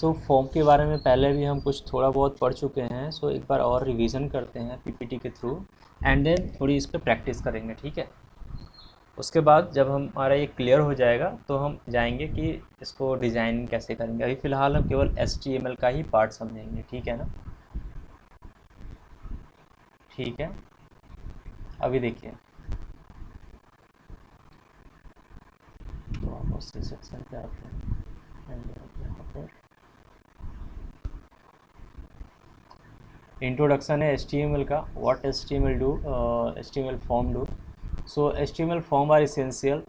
So form के बारे में पहले भी हम कुछ थोड़ा बहुत पढ़ चुके हैं, सो एक बार और रिवीजन करते हैं पीपीटी के थ्रू, एंड देन थोड़ी इस पर प्रैक्टिस करेंगे, ठीक है। उसके बाद जब हमारा ये क्लियर हो जाएगा तो हम जाएंगे कि इसको डिज़ाइन कैसे करेंगे। अभी फ़िलहाल हम केवल HTML का ही पार्ट समझेंगे, ठीक है ना। ठीक है, अभी देखिए तो आप उसी सेक्शन पे आते हैं एंड यहाँ पर इंट्रोडक्शन है HTML का, what HTML do, HTML form do. So HTML form are essential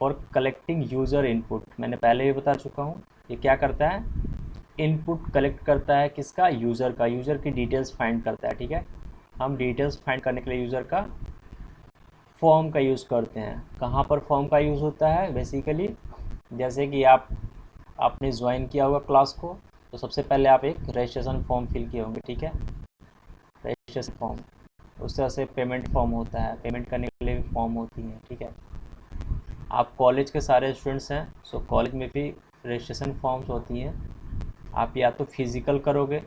for collecting user input. मैंने पहले भी बता चुका हूँ, ये क्या करता है, इनपुट कलेक्ट करता है किसका, यूज़र का, यूज़र की डिटेल्स फाइंड करता है, ठीक है। हम डिटेल्स फाइंड करने के लिए यूज़र का फॉर्म का यूज़ करते हैं। कहाँ पर फॉर्म का यूज़ होता है, बेसिकली जैसे कि आपने ज्वाइन किया होगा क्लास को, तो सबसे पहले आप एक रजिस्ट्रेशन फॉर्म फिल किए होंगे, ठीक है, रजिस्ट्रेशन फॉर्म। उस तरह से पेमेंट फॉर्म होता है, पेमेंट करने के लिए भी फॉर्म होती है, ठीक है। आप कॉलेज के सारे स्टूडेंट्स हैं, सो कॉलेज में भी रजिस्ट्रेशन फॉर्म्स होती हैं। आप या तो फिज़िकल करोगे,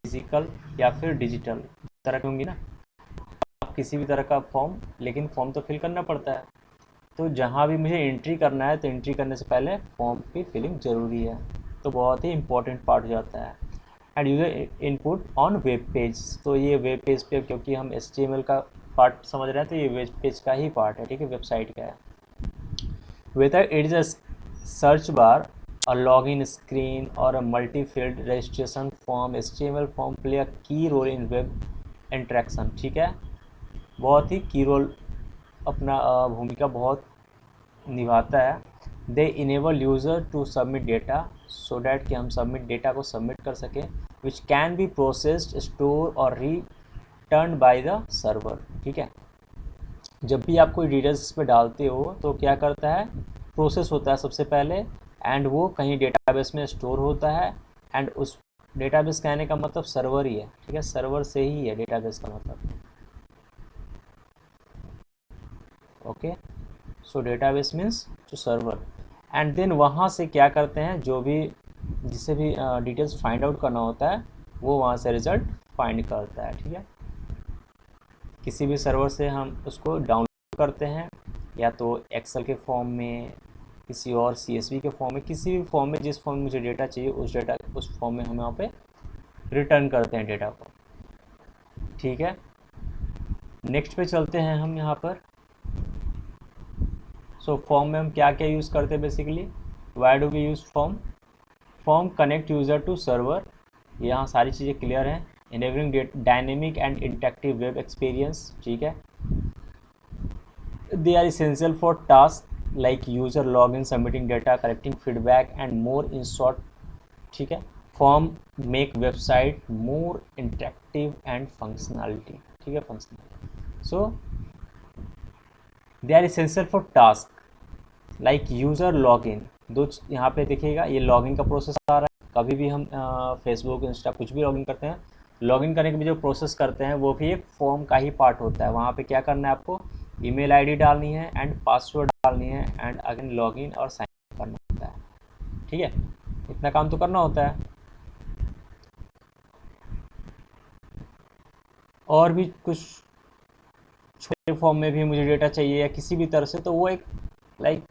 फिज़िकल या फिर डिजिटल तरह की होंगी ना, आप किसी भी तरह का फॉर्म, लेकिन फॉर्म तो फिल करना पड़ता है। तो जहाँ भी मुझे एंट्री करना है तो एंट्री करने से पहले फॉर्म की फिलिंग ज़रूरी है, तो बहुत ही इंपॉर्टेंट पार्ट हो जाता है। End user input on web page, तो ये वेब पेज पे, क्योंकि हम HTML का पार्ट समझ रहे हैं तो ये वेब पेज का ही पार्ट है, ठीक है, वेबसाइट का है। Whether it is a search bar, a login screen or a multi-field registration form, HTML form play a key role in web interaction, ठीक है, बहुत ही की रोल अपना भूमिका बहुत निभाता है। They enable user to submit data, so that कि हम सबमिट डेटा को सबमिट कर सकें, which can be processed, store और रिटर्न बाय द सर्वर, ठीक है। जब भी आप कोई डिटेल्स इस पर डालते हो तो क्या करता है, प्रोसेस होता है सबसे पहले, एंड वो कहीं डेटाबेस में स्टोर होता है, एंड उस डेटाबेस कहने का मतलब सर्वर ही है, ठीक है, सर्वर से ही है डेटाबेस का मतलब, okay. So database means to server, and then वहाँ से क्या करते हैं, जो भी जिसे भी डिटेल्स फाइंड आउट करना होता है वो वहाँ से रिज़ल्ट फाइंड करता है, ठीक है। किसी भी सर्वर से हम उसको डाउनलोड करते हैं, या तो एक्सेल के फॉर्म में, किसी और CSV के फॉर्म में, किसी भी फॉर्म में, जिस फॉर्म में मुझे डेटा चाहिए उस फॉर्म में हम यहाँ पे रिटर्न करते हैं डेटा को, ठीक है। नेक्स्ट पे चलते हैं हम यहाँ पर। सो फॉर्म में हम क्या क्या यूज़ करते हैं, basically why do we use form, form connect user to server, यहाँ सारी चीज़ें क्लियर हैं। Enabling dynamic and interactive web experience, ठीक है। They are essential for task like user log in, submitting data, collecting feedback and more in short, ठीक है। Form make website more interactive and functionality, ठीक है, functional. So they are essential for task like user log in, दो यहाँ पे देखिएगा, ये login का प्रोसेस आ रहा है। कभी भी हम फेसबुक, इंस्टा कुछ भी लॉगिन करते हैं, लॉगिन करने के भी जो प्रोसेस करते हैं वो भी एक फॉर्म का ही पार्ट होता है। वहाँ पे क्या करना है, आपको ईमेल आईडी डालनी है एंड पासवर्ड डालनी है, एंड अगेन लॉगिन और साइन करना होता है, ठीक है। इतना काम तो करना होता है। और भी कुछ छोटे फॉर्म में भी मुझे डेटा चाहिए या किसी भी तरह से, तो वो एक लाइक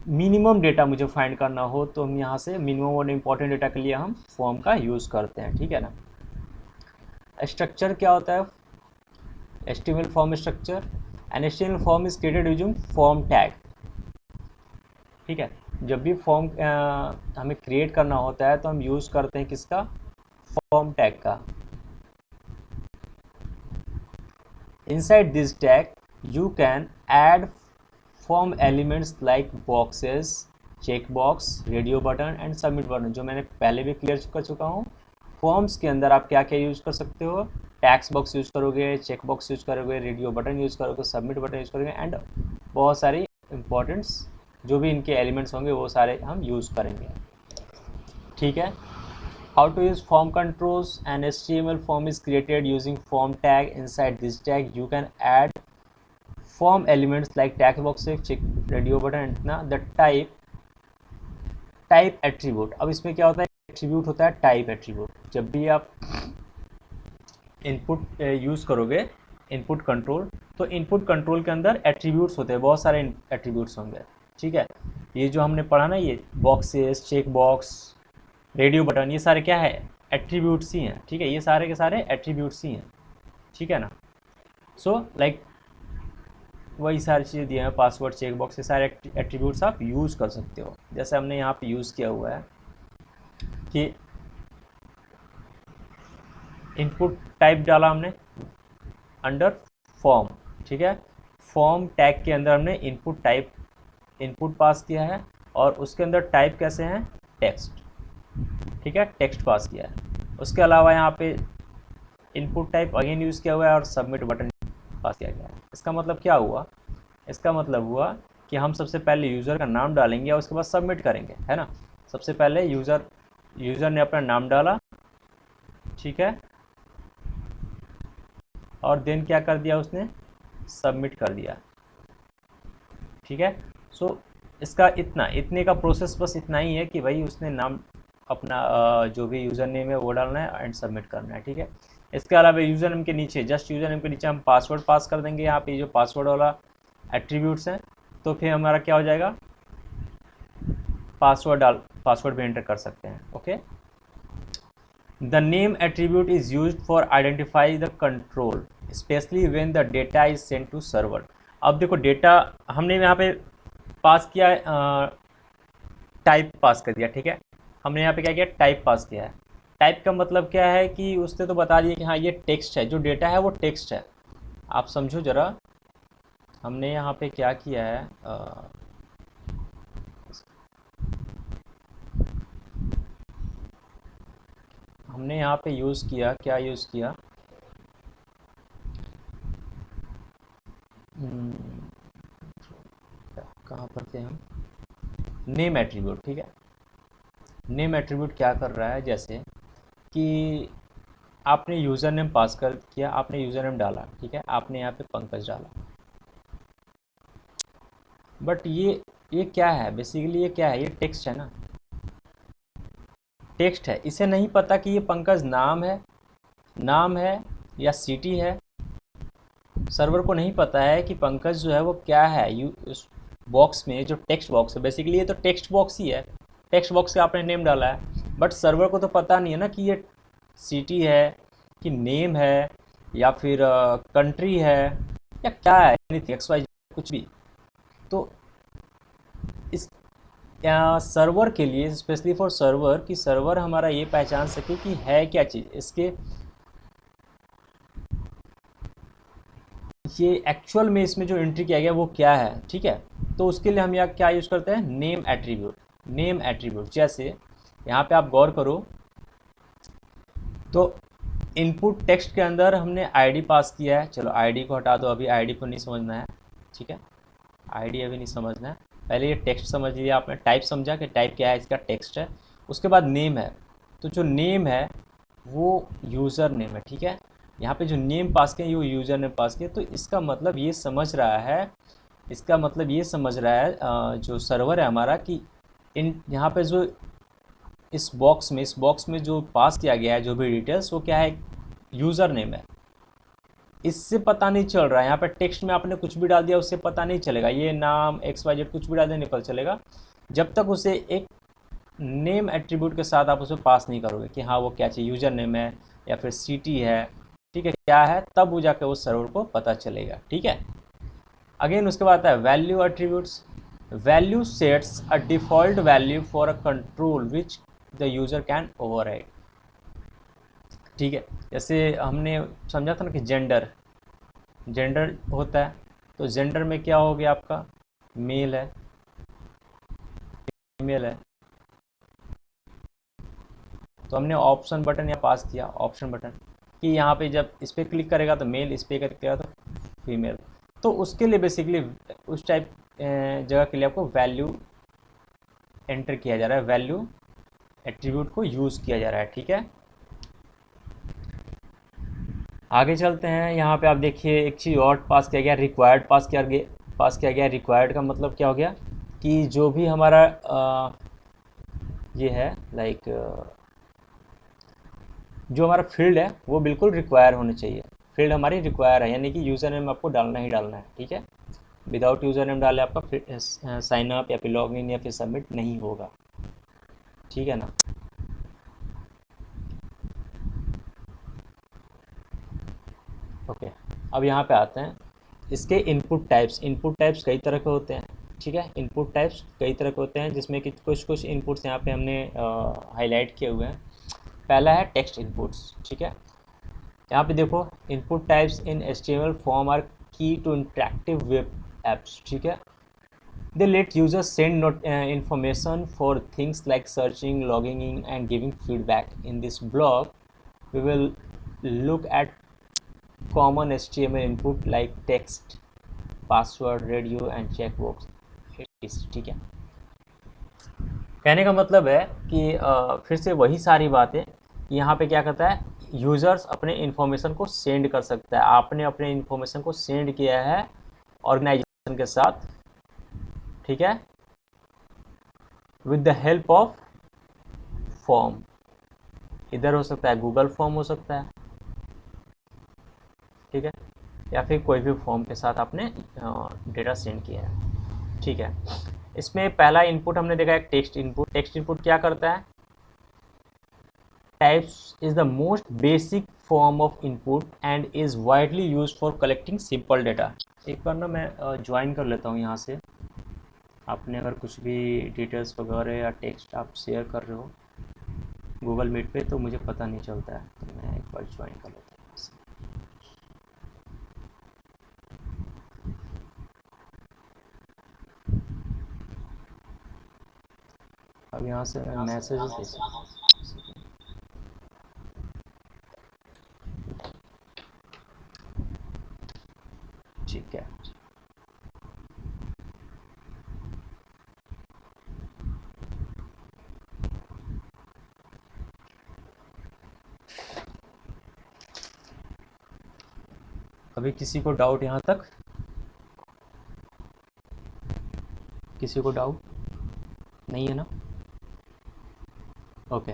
मिनिमम डेटा मुझे फाइंड करना हो तो हम यहाँ से मिनिमम और इम्पॉर्टेंट डेटा के लिए हम फॉर्म का यूज़ करते हैं, ठीक है ना। स्ट्रक्चर क्या होता है, HTML form structure, and HTML form is created using form tag, ठीक है। जब भी फॉर्म हमें क्रिएट करना होता है तो हम यूज़ करते हैं किसका, फॉर्म टैग का। Inside this tag you can add form elements like boxes, check box, radio button and submit button, जो मैंने पहले भी क्लियर कर चुका हूँ। फॉर्म्स के अंदर आप क्या क्या यूज़ कर सकते हो, टैक्स बॉक्स यूज़ करोगे, चेक बॉक्स यूज़ करोगे, रेडियो बटन यूज़ करोगे, सबमिट बटन यूज़ करोगे, एंड बहुत सारी इंपॉर्टेंट्स जो भी इनके एलिमेंट्स होंगे वो सारे हम यूज़ करेंगे, ठीक है। How to use form controls, an HTML form is created using form tag. Inside this tag you can add form elements like text boxes, check, radio button, and the type type attribute, अब इसमें क्या होता है, attribute होता है type attribute. जब भी आप इनपुट यूज़ करोगे इनपुट कंट्रोल, तो इनपुट कंट्रोल के अंदर एट्रीब्यूट्स होते हैं, बहुत सारे एट्रीब्यूट्स होंगे, ठीक है। ये जो हमने पढ़ा ना, ये boxes, check box, radio button, ये सारे क्या है, एट्रीब्यूट्स ही हैं, ठीक है। ये सारे के सारे एट्रीब्यूट्स ही हैं, ठीक है ना। सो लाइक वही सारी चीज़ें दिए हैं, पासवर्ड, चेक बॉक्स, ये सारे एट्रीब्यूट्स आप यूज़ कर सकते हो। जैसे हमने यहाँ पे यूज़ किया हुआ है कि इनपुट टाइप डाला हमने अंडर फॉर्म, ठीक है। फॉर्म टैग के अंदर हमने इनपुट टाइप, इनपुट पास किया है, और उसके अंदर टाइप कैसे हैं, टेक्स्ट, ठीक है, टेक्स्ट पास किया है। उसके अलावा यहाँ पे इनपुट टाइप अगेन यूज़ किया हुआ है और सबमिट बटन पास किया गया है। इसका मतलब क्या हुआ, इसका मतलब हुआ कि हम सबसे पहले यूज़र का नाम डालेंगे और उसके बाद सबमिट करेंगे, है ना। सबसे पहले यूज़र ने अपना नाम डाला, ठीक है, और देन क्या कर दिया उसने, सबमिट कर दिया, ठीक है। सो इसका इतने का प्रोसेस बस इतना ही है कि भाई उसने नाम अपना जो भी यूज़र नेम है वो डालना है एंड सबमिट करना है, ठीक है। इसके अलावा यूज़र नेम के नीचे, जस्ट यूज़र नेम के नीचे हम पासवर्ड पास कर देंगे, यहाँ पे जो पासवर्ड वाला एट्रीब्यूट्स हैं, तो फिर हमारा क्या हो जाएगा, पासवर्ड भी एंटर कर सकते हैं, okay. The name attribute is used for identify the control specially when the data is send to server. अब देखो डेटा हमने यहाँ पे पास किया है, टाइप पास कर दिया, ठीक है। हमने यहाँ पे क्या किया, टाइप पास किया है। टाइप का मतलब क्या है कि उसने तो बता दिया कि हाँ ये टेक्स्ट है, जो डेटा है वो टेक्स्ट है। आप समझो ज़रा, हमने यहाँ पे क्या किया है, हमने यहाँ पे यूज़ किया, क्या यूज़ किया, कहाँ पर थे हम, नेम एट्रीब्यूट, ठीक है। नेम एट्रीब्यूट क्या कर रहा है, जैसे कि आपने यूज़र नेम पास कर किया, आपने यूज़र नेम डाला, ठीक है, आपने यहाँ पे पंकज डाला, बट ये क्या है, बेसिकली ये क्या है, ये टेक्स्ट है ना, टेक्स्ट है। इसे नहीं पता कि ये पंकज नाम है या सिटी है। सर्वर को नहीं पता है कि पंकज जो है वो क्या है, उस बॉक्स में जो टेक्स्ट बॉक्स है, बेसिकली ये तो टेक्स्ट बॉक्स ही है, टेक्स्ट बॉक्स से आपने नेम डाला है, बट सर्वर को तो पता नहीं है ना कि ये सिटी है कि नेम है या फिर कंट्री है या क्या है, एक्स वाई कुछ भी। तो इस सर्वर के लिए, स्पेशली फॉर सर्वर, कि सर्वर हमारा ये पहचान सके कि है क्या चीज़, इसके ये एक्चुअल में इसमें जो एंट्री किया गया वो क्या है, ठीक है। तो उसके लिए हम यहाँ क्या यूज़ करते हैं, नेम एट्रीब्यूट। नेम एट्रीब्यूट जैसे यहाँ पे आप गौर करो, तो इनपुट टेक्स्ट के अंदर हमने आईडी पास किया है, चलो आईडी को हटा दो, अभी आईडी को नहीं समझना है, ठीक है, आईडी अभी नहीं समझना है, पहले ये टेक्स्ट समझ लिया आपने, टाइप समझा कि टाइप क्या है, इसका टेक्स्ट है। उसके बाद नेम है, तो जो नेम है वो यूज़र नेम है, ठीक है। यहाँ पे जो नेम पास किया ये यूज़र नेम पास किया, तो इसका मतलब ये समझ रहा है, इसका मतलब ये समझ रहा है जो सर्वर है हमारा, कि इन यहाँ पे जो इस बॉक्स में जो पास किया गया है जो भी डिटेल्स, वो क्या है, यूज़र नेम है। इससे पता नहीं चल रहा है, यहाँ पर टेक्स्ट में आपने कुछ भी डाल दिया उससे पता नहीं चलेगा, ये नाम XYZ कुछ भी डाल दिया नहीं पता चलेगा, जब तक उसे एक नेम एट्रीब्यूट के साथ आप उसे पास नहीं करोगे कि हाँ वो क्या चाहिए, यूज़र नेम है या फिर सिटी है, ठीक है, क्या है, तब वो जाकर उस सर्वर को पता चलेगा, ठीक है। अगेन उसके बाद आता है value attributes. Value sets a default value for a control which the user can override, ठीक है। जैसे हमने समझा था ना कि जेंडर होता है, तो जेंडर में क्या हो गया आपका, मेल है, फीमेल है, तो हमने ऑप्शन बटन यहाँ पास किया, ऑप्शन बटन, कि यहाँ पे जब इस पर क्लिक करेगा तो मेल, इस पर क्लिक करेगा तो फीमेल। तो उसके लिए बेसिकली उस टाइप जगह के लिए आपको वैल्यू एंटर किया जा रहा है, वैल्यू एट्रीब्यूट को यूज़ किया जा रहा है, ठीक है। आगे चलते हैं, यहाँ पे आप देखिए एक चीज़ और पास किया गया, रिक्वायर्ड पास किया गया। रिक्वायर्ड का मतलब क्या हो गया कि जो भी हमारा ये है लाइक जो हमारा फील्ड है वो बिल्कुल रिक्वायर होनी चाहिए। फील्ड हमारी रिक्वायर है, यानी कि यूज़र नेम आपको डालना ही डालना है, ठीक है। विदाउट यूज़र नेम डाले आपका साइन अप या फिर लॉग इन या फिर सबमिट नहीं होगा, ठीक है ना। ओके, अब यहाँ पे आते हैं इसके इनपुट टाइप्स कई तरह के होते हैं, ठीक है। इनपुट टाइप्स कई तरह के होते हैं, जिसमें कि कुछ इनपुट्स यहाँ पे हमने हाईलाइट किए हुए हैं। पहला है टेक्स्ट इनपुट्स, ठीक है। यहाँ पे देखो, input types in HTML form are key to interactive web apps, ठीक है। They let users send information for things like searching, logging in, and giving feedback. In this blog, we will look at common HTML input like text, password, radio, and checkbox. ठीक है। कहने का मतलब है कि फिर से वही सारी बातें यहाँ पे क्या करता है, यूज़र्स अपने इन्फॉर्मेशन को सेंड कर सकता है। आपने अपने इन्फॉर्मेशन को सेंड किया है ऑर्गेनाइजेशन के साथ, ठीक है, with the help of form. इधर हो सकता है गूगल फॉर्म हो सकता है, ठीक है, या फिर कोई भी फॉर्म के साथ आपने डेटा सेंड किया है, ठीक है। इसमें पहला इनपुट हमने देखा है टेक्स्ट इनपुट। टेक्स्ट इनपुट क्या करता है, types is the most basic form of input and is widely use for collecting simple data. एक बार ना मैं ज्वाइन कर लेता हूँ यहाँ से। आपने अगर कुछ भी डिटेल्स वगैरह या टेक्स्ट आप शेयर कर रहे हो गूगल मीट पे तो मुझे पता नहीं चलता है, तो मैं एक बार ज्वाइन कर लेता हूँ। अब यहाँ से मैं मैसेजेस दे सकता हूँ, ठीक है। अभी किसी को डाउट यहाँ तक, किसी को डाउट नहीं है ना? ओके,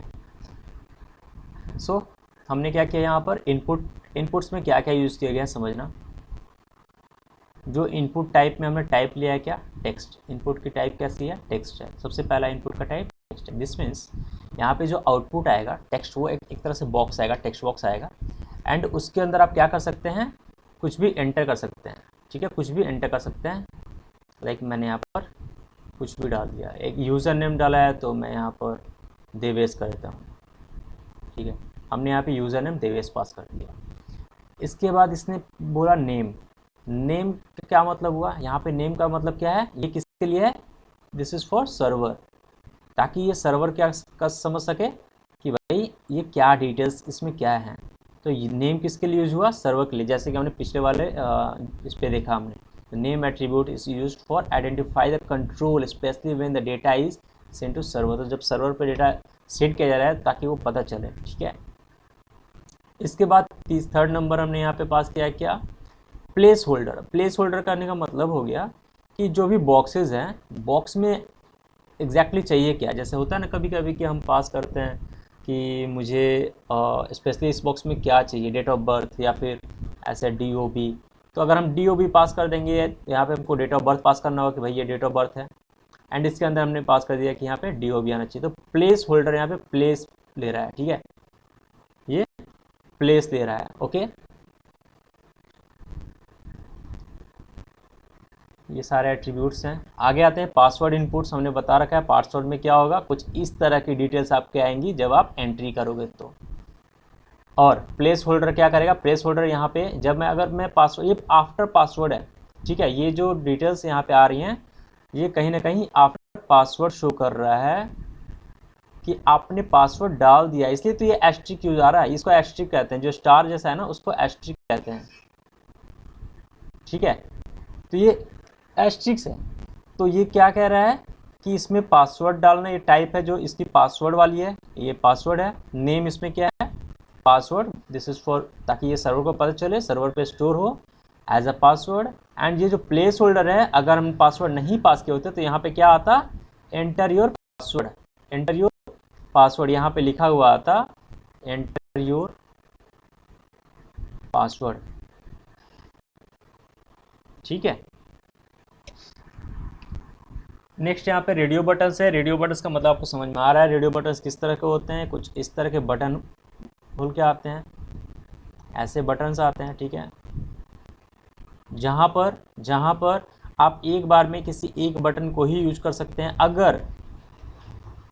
सो हमने क्या किया यहाँ पर, इनपुट्स में क्या क्या यूज़ किया गया है समझना। जो इनपुट टाइप में हमने टाइप लिया है क्या, टेक्स्ट। इनपुट की टाइप कैसी है, टेक्स्ट है। सबसे पहला इनपुट का टाइप टेक्स्ट है। दिस मीन्स यहाँ पे जो आउटपुट आएगा टेक्स्ट, वो एक तरह से बॉक्स आएगा, टेक्स्ट बॉक्स आएगा, एंड उसके अंदर आप क्या कर सकते हैं, कुछ भी एंटर कर सकते हैं, ठीक है, कुछ भी एंटर कर सकते हैं। लाइक मैंने यहाँ पर कुछ भी डाल दिया, एक यूज़र नेम डाला है तो मैं यहाँ पर देवेश कर देता हूँ, ठीक है। हमने यहाँ पे यूज़र नेम देवेश पास कर दिया। इसके बाद इसने बोला नेम। नेम का क्या मतलब हुआ, यहाँ पे नेम का मतलब क्या है, ये किसके लिए है, दिस इज़ फॉर सर्वर, ताकि ये सर्वर क्या कर समझ सके कि भाई ये क्या डिटेल्स इसमें क्या है। तो ये नेम किसके लिए यूज हुआ, सर्वर के लिए। जैसे कि हमने पिछले वाले इस पे देखा हमने, name attribute is used for identify the control specially when the data is send to server. तो जब सर्वर पे डेटा सेंड किया जा रहा है ताकि वो पता चले, ठीक है। इसके बाद थर्ड नंबर हमने यहाँ पे पास किया क्या, प्लेस होल्डर। प्लेस होल्डर करने का मतलब हो गया कि जो भी बॉक्सेस हैं, बॉक्स में एग्जैक्टली चाहिए क्या। जैसे होता है ना कभी कभी कि हम पास करते हैं कि मुझे स्पेशली इस बॉक्स में क्या चाहिए, डेट ऑफ बर्थ या फिर ऐसे DOB। तो अगर हम DOB पास कर देंगे, यहाँ पे हमको डेट ऑफ बर्थ पास करना होगा कि भाई ये डेट ऑफ बर्थ है, एंड इसके अंदर हमने पास कर दिया कि यहाँ पे DOB आना चाहिए। तो प्लेस होल्डर यहाँ पे प्लेस ले रहा है, ठीक है, ये प्लेस ले रहा है, ओके। ये सारे एट्रीब्यूट्स हैं। आगे आते हैं पासवर्ड इनपुट्स। हमने बता रखा है पासवर्ड में क्या होगा, कुछ इस तरह की डिटेल्स आपके आएंगी जब आप एंट्री करोगे तो। और प्लेस होल्डर क्या करेगा, प्लेस होल्डर यहाँ पे जब मैं अगर मैं पासवर्ड, ये आफ्टर पासवर्ड है, ठीक है, ये जो डिटेल्स यहाँ पे आ रही हैं ये कहीं ना कहीं आफ्टर पासवर्ड शो कर रहा है कि आपने पासवर्ड डाल दिया, इसलिए तो ये एस्ट्रिक यूज आ रहा है। इसको एस्ट्रिक कहते हैं, जो स्टार जैसा है ना उसको एस्ट्रिक कहते हैं, ठीक है। तो ये एस्ट्रिक्स है। तो ये क्या कह रहा है कि इसमें पासवर्ड डालना, ये टाइप है जो इसकी पासवर्ड वाली है, ये पासवर्ड है। नेम इसमें क्या है, पासवर्ड, दिस इज फॉर, ताकि ये सर्वर को पता चले, सर्वर पे स्टोर हो एज अ पासवर्ड। एंड ये जो प्लेस होल्डर है, अगर हम पासवर्ड नहीं पास किए होते तो यहाँ पे क्या आता, enter your password, enter your password यहाँ पे लिखा हुआ आता एंटर योर पासवर्ड, ठीक है। नेक्स्ट यहाँ पे रेडियो बटन्स है। रेडियो बटन्स का मतलब आपको समझ में आ रहा है रेडियो बटन्स किस तरह के होते हैं। कुछ इस तरह के बटन खुल के आते हैं, ऐसे बटन्स आते हैं, ठीक है। जहाँ पर आप एक बार में किसी एक बटन को ही यूज कर सकते हैं।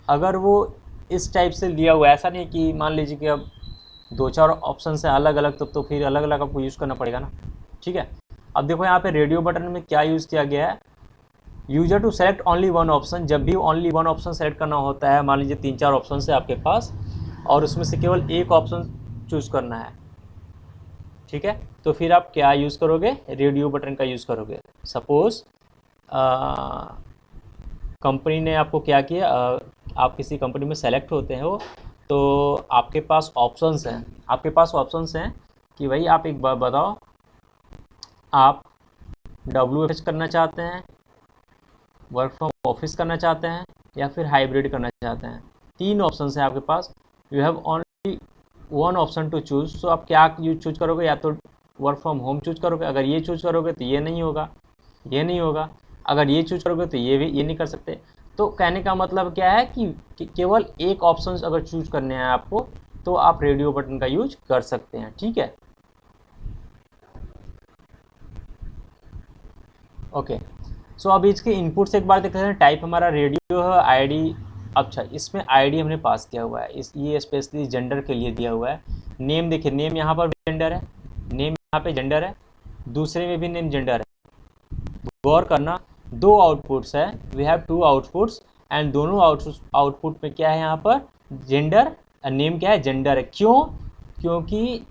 अगर वो इस टाइप से दिया हुआ है, ऐसा नहीं कि मान लीजिए कि अब 2-4 ऑप्शन है अलग अलग, तो फिर अलग अलग आपको यूज़ करना पड़ेगा ना, ठीक है। अब देखो यहाँ पे रेडियो बटन में क्या यूज़ किया गया है, user to select only one option. जब भी ओनली वन ऑप्शन सेलेक्ट करना होता है, मान लीजिए 3-4 ऑप्शन है आपके पास और उसमें से केवल एक ऑप्शन चूज़ करना है, ठीक है, तो फिर आप क्या यूज़ करोगे, रेडियो बटन का यूज़ करोगे। सपोज़ कंपनी ने आपको क्या किया, आप किसी कंपनी में सेलेक्ट होते हो तो आपके पास ऑप्शंस हैं कि भाई आप एक बार बताओ, आप WFH करना चाहते हैं, वर्क फ्रॉम ऑफिस करना चाहते हैं, या फिर हाइब्रिड करना चाहते हैं। 3 ऑप्शन हैं आपके पास, you have only one option to choose. सो आप क्या चूज करोगे, या तो वर्क फ्रॉम होम चूज करोगे, अगर ये चूज करोगे तो ये नहीं होगा, अगर ये चूज करोगे तो ये नहीं कर सकते। तो कहने का मतलब क्या है कि केवल एक ऑप्शन अगर चूज करने हैं आपको, तो आप रेडियो बटन का यूज कर सकते हैं, ठीक है। ओके, सो अब इसके इनपुट से एक बार देखते हैं। टाइप हमारा रेडियो है, आईडी, अच्छा इसमें आईडी हमने पास किया हुआ है, ये स्पेशली जेंडर के लिए दिया हुआ है। नेम देखिए, नेम यहाँ पर जेंडर है, दूसरे में भी नेम जेंडर है। गौर करना, 2 आउटपुट्स है, वी हैव 2 आउटपुट्स एंड दोनों आउटपुट में क्या है, यहाँ पर जेंडर, नेम क्या है, जेंडर है। क्यों? क्योंकि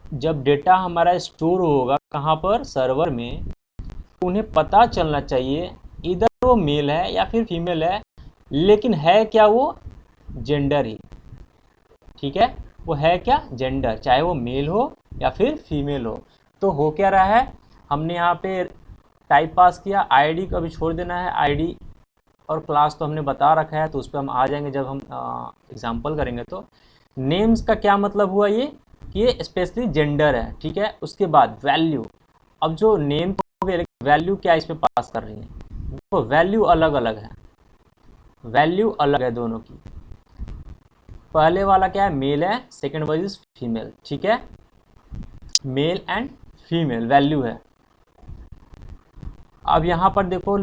जब डेटा हमारा स्टोर होगा कहाँ पर, सर्वर में, उन्हें पता चलना चाहिए इधर वो मेल है या फिर फीमेल है, लेकिन है क्या, वो जेंडर ही, ठीक है, वो है क्या, जेंडर, चाहे वो मेल हो या फिर फीमेल हो। तो हो क्या रहा है, हमने यहाँ पे टाइप पास किया, आईडी को अभी छोड़ देना है, आईडी और क्लास तो हमने बता रखा है, तो उस पर हम आ जाएंगे जब हम एग्जाम्पल करेंगे। तो नेम्स का क्या मतलब हुआ, ये स्पेशली जेंडर है, ठीक है। उसके बाद वैल्यू, अब जो नेम तो हो गया, वैल्यू क्या इस पर पास कर रही है, तो वैल्यू अलग है दोनों की। पहले वाला क्या है, मेल है, सेकंड वाला इज फीमेल, ठीक है, मेल एंड फीमेल वैल्यू है। अब यहाँ पर देखो,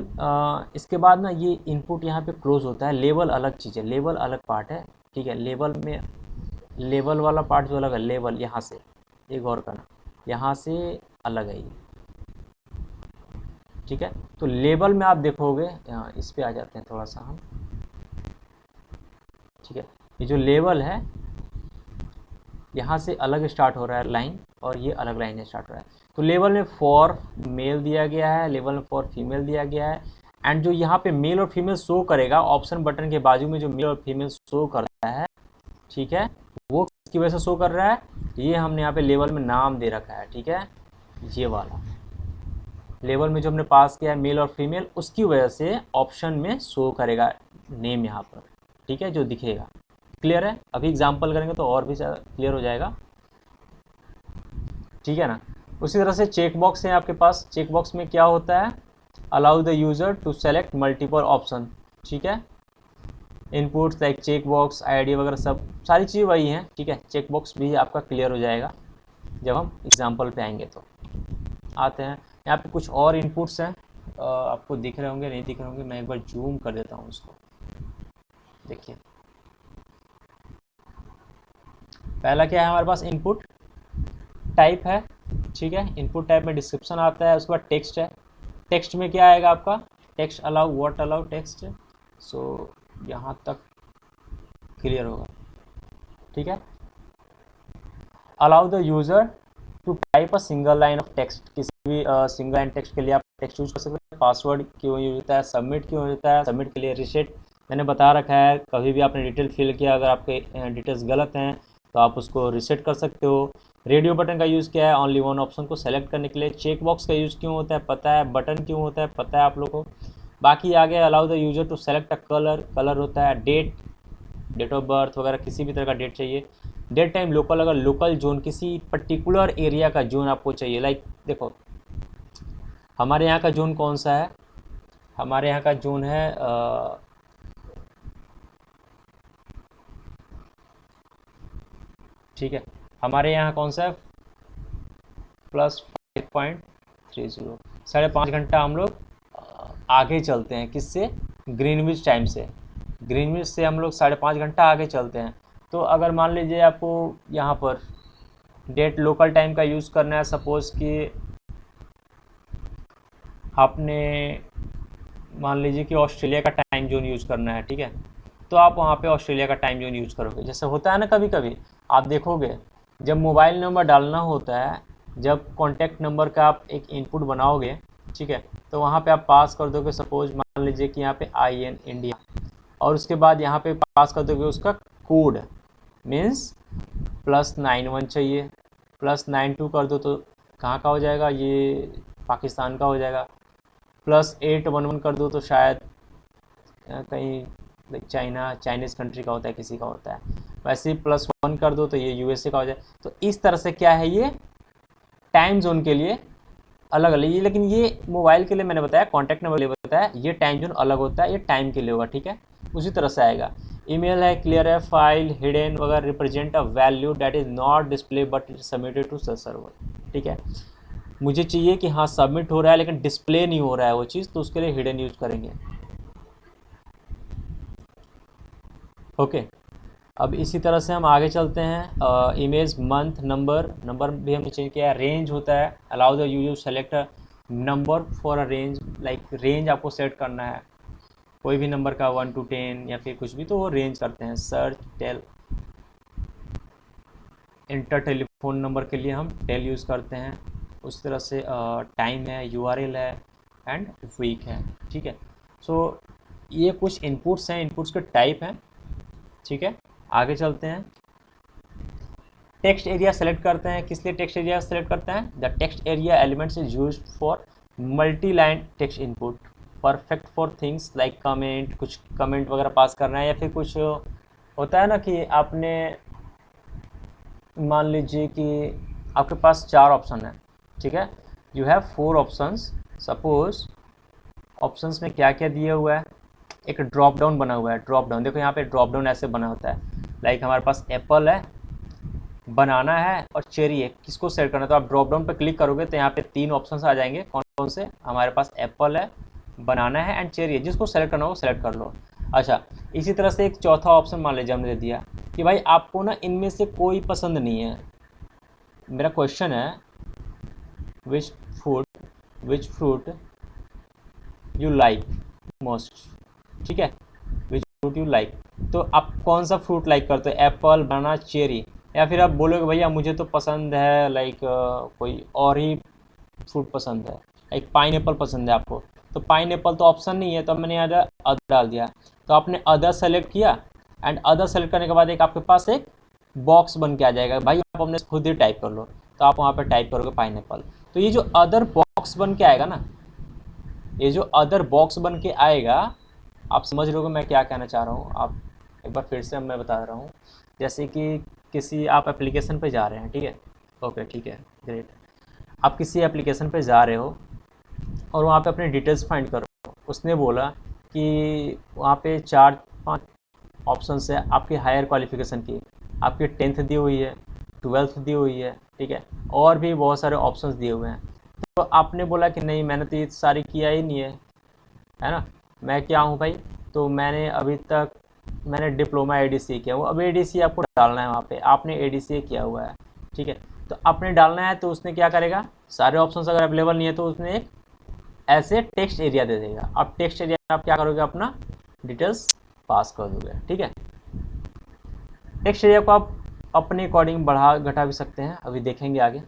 इसके बाद ना ये इनपुट यहाँ पे क्लोज होता है। लेवल अलग चीज़ है, लेवल अलग पार्ट है, ठीक है। लेवल वाला पार्ट जो अलग है, लेवल यहाँ से, एक और करना, यहाँ से अलग है ये, ठीक है। तो लेवल में आप देखोगे, इस पे आ जाते हैं थोड़ा सा हम, ठीक है। ये जो लेवल है, यहाँ से अलग स्टार्ट हो रहा है लाइन, और ये अलग लाइन से स्टार्ट हो रहा है। तो लेवल में फॉर मेल दिया गया है, लेवल में फॉर फीमेल दिया गया है। एंड जो यहाँ पे मेल और फीमेल शो करेगा, ऑप्शन बटन के बाजू में जो मेल और फीमेल शो करता है, ठीक है, वो किसकी वजह से शो कर रहा है, ये हमने यहाँ पे लेवल में नाम दे रखा है, ठीक है। ये वाला लेवल में जो हमने पास किया है मेल और फीमेल, उसकी वजह से ऑप्शन में शो करेगा नेम यहाँ पर, ठीक है, जो दिखेगा। क्लियर है? अभी एग्जाम्पल करेंगे तो और भी क्लियर हो जाएगा, ठीक है ना। उसी तरह से चेक बॉक्स है आपके पास। चेक बॉक्स में क्या होता है, allow the user to select multiple option, ठीक है। Inputs like check box, ID वगैरह सब सारी चीज़ें वही हैं, ठीक है। चेक बॉक्स भी आपका क्लियर हो जाएगा जब हम एग्जाम्पल पे आएंगे। तो आते हैं यहाँ पे कुछ और इनपुट्स हैं, आपको दिख रहे होंगे, नहीं दिख रहे होंगे, मैं एक बार जूम कर देता हूँ उसको। देखिए, पहला क्या है हमारे पास, इनपुट टाइप है, ठीक है। इनपुट टाइप में डिस्क्रिप्शन आता है, उसके बाद टेक्स्ट है। टेक्स्ट में क्या आएगा आपका, text allow, what allow text. So यहाँ तक क्लियर होगा, ठीक है। Allow the user to type a single line of text, किसी भी सिंगल लाइन टेक्स्ट के लिए आप टेक्स्ट यूज कर सकते हैं। पासवर्ड क्यों यूज होता है, सबमिट क्यों होता है, सबमिट के लिए रिसेट मैंने बता रखा है, कभी भी आपने डिटेल फिल किया, अगर आपके डिटेल्स गलत हैं तो आप उसको रिसेट कर सकते हो। रेडियो बटन का यूज़ क्या है, ओनली वन ऑप्शन को सेलेक्ट करने के लिए। चेक बॉक्स का यूज़ क्यों होता है पता है, बटन क्यों होता है पता है आप लोगों को। बाकी आगे allow the user to select a colour, colour होता है। डेट, डेट ऑफ बर्थ वगैरह किसी भी तरह का डेट चाहिए। डेट टाइम लोकल, अगर लोकल जोन किसी पर्टिकुलर एरिया का जोन आपको चाहिए, लाइक देखो हमारे यहाँ का जोन कौन सा है, हमारे यहाँ का जोन है ठीक है, हमारे यहाँ कौन सा है +5.30, 5.5 घंटा हम लोग आगे चलते हैं किससे, ग्रीनविच टाइम से, ग्रीनविच से हम लोग 5.5 घंटा आगे चलते हैं। तो अगर मान लीजिए आपको यहाँ पर डेट लोकल टाइम का यूज़ करना है, सपोज़ कि आपने मान लीजिए कि ऑस्ट्रेलिया का टाइम जोन यूज़ करना है, ठीक है, तो आप वहाँ पे ऑस्ट्रेलिया का टाइम जोन यूज़ करोगे। जैसे होता है ना कभी कभी आप देखोगे जब मोबाइल नंबर डालना होता है, जब कॉन्टैक्ट नंबर का आप एक इनपुट बनाओगे, ठीक है, तो वहाँ पे आप पास कर दोगे, सपोज मान लीजिए कि यहाँ पे IN इंडिया, और उसके बाद यहाँ पे पास कर दोगे उसका कोड, मीन्स +91 चाहिए, +92 कर दो तो कहाँ का हो जाएगा, ये पाकिस्तान का हो जाएगा। +811 कर दो तो शायद कहीं चाइनीज़ कंट्री का होता है, किसी का होता है। वैसे ही +1 कर दो तो ये USA का हो जाए। तो इस तरह से क्या है, ये टाइम जोन के लिए अलग अलग, ये लेकिन ये मोबाइल के लिए मैंने बताया, कॉन्टैक्ट नंबर के लिए बताया, ये टाइम जोन अलग होता है, ये टाइम के लिए होगा, ठीक है। उसी तरह से आएगा। ईमेल है, क्लियर है, फाइल हिडन वगैरह, represent a value that is not display but submitted to server, ठीक है। मुझे चाहिए कि हाँ सबमिट हो रहा है लेकिन डिस्प्ले नहीं हो रहा है वो चीज़, तो उसके लिए हिडन यूज करेंगे। ओके, अब इसी तरह से हम आगे चलते हैं। इमेज, मंथ, नंबर भी हमने चेंज किया है। रेंज होता है, allow the user select a number for a range, like range आपको सेट करना है कोई भी नंबर का 1 to 10 या फिर कुछ भी, तो वो रेंज करते हैं। Search tel, enter telephone number के लिए हम टेल यूज़ करते हैं। उस तरह से टाइम है, URL है एंड वीक है, ठीक है। सो ये कुछ इनपुट्स हैं, इनपुट्स के टाइप हैं, ठीक है। आगे चलते हैं। टेक्स्ट एरिया सेलेक्ट करते हैं, किस लिए टेक्स्ट एरिया सेलेक्ट करते हैं, the text area elements is used for multi line text input, perfect for things like comment, कुछ कमेंट वगैरह पास करना है, या फिर कुछ होता है ना कि आपने मान लीजिए कि आपके पास 4 ऑप्शन है, ठीक है, you have 4 options. Suppose options में क्या क्या दिया हुआ है, एक ड्रॉप डाउन बना हुआ है। ड्रॉप डाउन देखो, यहाँ पे ड्रॉप डाउन ऐसे बना होता है, लाइक हमारे पास एप्पल है, बनाना है और चेरी है, किसको सेलेक्ट करना है, तो आप ड्रॉप डाउन पर क्लिक करोगे तो यहाँ पे 3 ऑप्शंस आ जाएंगे। कौन कौन से, हमारे पास एप्पल है, बनाना है एंड चेरी है, जिसको सेलेक्ट करना हो सेलेक्ट कर लो। अच्छा, इसी तरह से एक चौथा ऑप्शन मान लीजिए हमने दे दिया कि भाई आपको ना इनमें से कोई पसंद नहीं है। मेरा क्वेश्चन है which fruit you like most, ठीक है, विच फ्रूट यू लाइक, तो आप कौन सा फ्रूट लाइक करते हो, एप्पल, बनाना, चेरी, या फिर आप बोलोगे भैया मुझे तो पसंद है लाइक कोई और ही फ्रूट पसंद है, लाइक पाइनएप्पल पसंद है आपको, तो पाइनएप्पल तो ऑप्शन नहीं है, तो मैंने यहाँ अदर डाल दिया। तो आपने अदर सेलेक्ट किया एंड अदर सेलेक्ट करने के बाद एक आपके पास एक बॉक्स बन के आ जाएगा, भाई आप अपने खुद ही टाइप कर लो, तो आप वहाँ पर टाइप करोगे पाइनएप्पल। तो ये जो अदर बॉक्स बन के आएगा ना, ये जो अदर बॉक्स बन के आएगा, आप समझ रहे हो मैं क्या कहना चाह रहा हूँ। आप एक बार फिर से मैं बता रहा हूँ, जैसे कि किसी आप एप्लीकेशन पे जा रहे हैं, ठीक है, ओके ठीक है, ग्रेट, आप किसी एप्लीकेशन पे जा रहे हो और वहाँ पे अपने डिटेल्स फाइंड करो, उसने बोला कि वहाँ पे 4-5 ऑप्शंस है आपकी हायर क्वालिफिकेशन की, आपकी 10th दी हुई है, 12th दी हुई है, ठीक है, और भी बहुत सारे ऑप्शंस दिए हुए हैं। तो आपने बोला कि नहीं मैंने तो ये सारी किया ही नहीं है ना, मैं क्या हूँ भाई, तो मैंने अभी तक मैंने डिप्लोमा ADCA किया हुआ, अब ADCA आपको डालना है वहाँ पे, आपने ADCA किया हुआ है, ठीक है, तो आपने डालना है, तो उसने क्या करेगा, सारे ऑप्शंस अगर अवेलेबल नहीं है तो उसने एक ऐसे टेक्स्ट एरिया दे देगा। अब टेक्स्ट एरिया में आप क्या करोगे, अपना डिटेल्स पास कर दोगे, ठीक है। टेक्स्ट एरिया को आप अपने अकॉर्डिंग बढ़ा घटा भी सकते हैं, अभी देखेंगे आगे।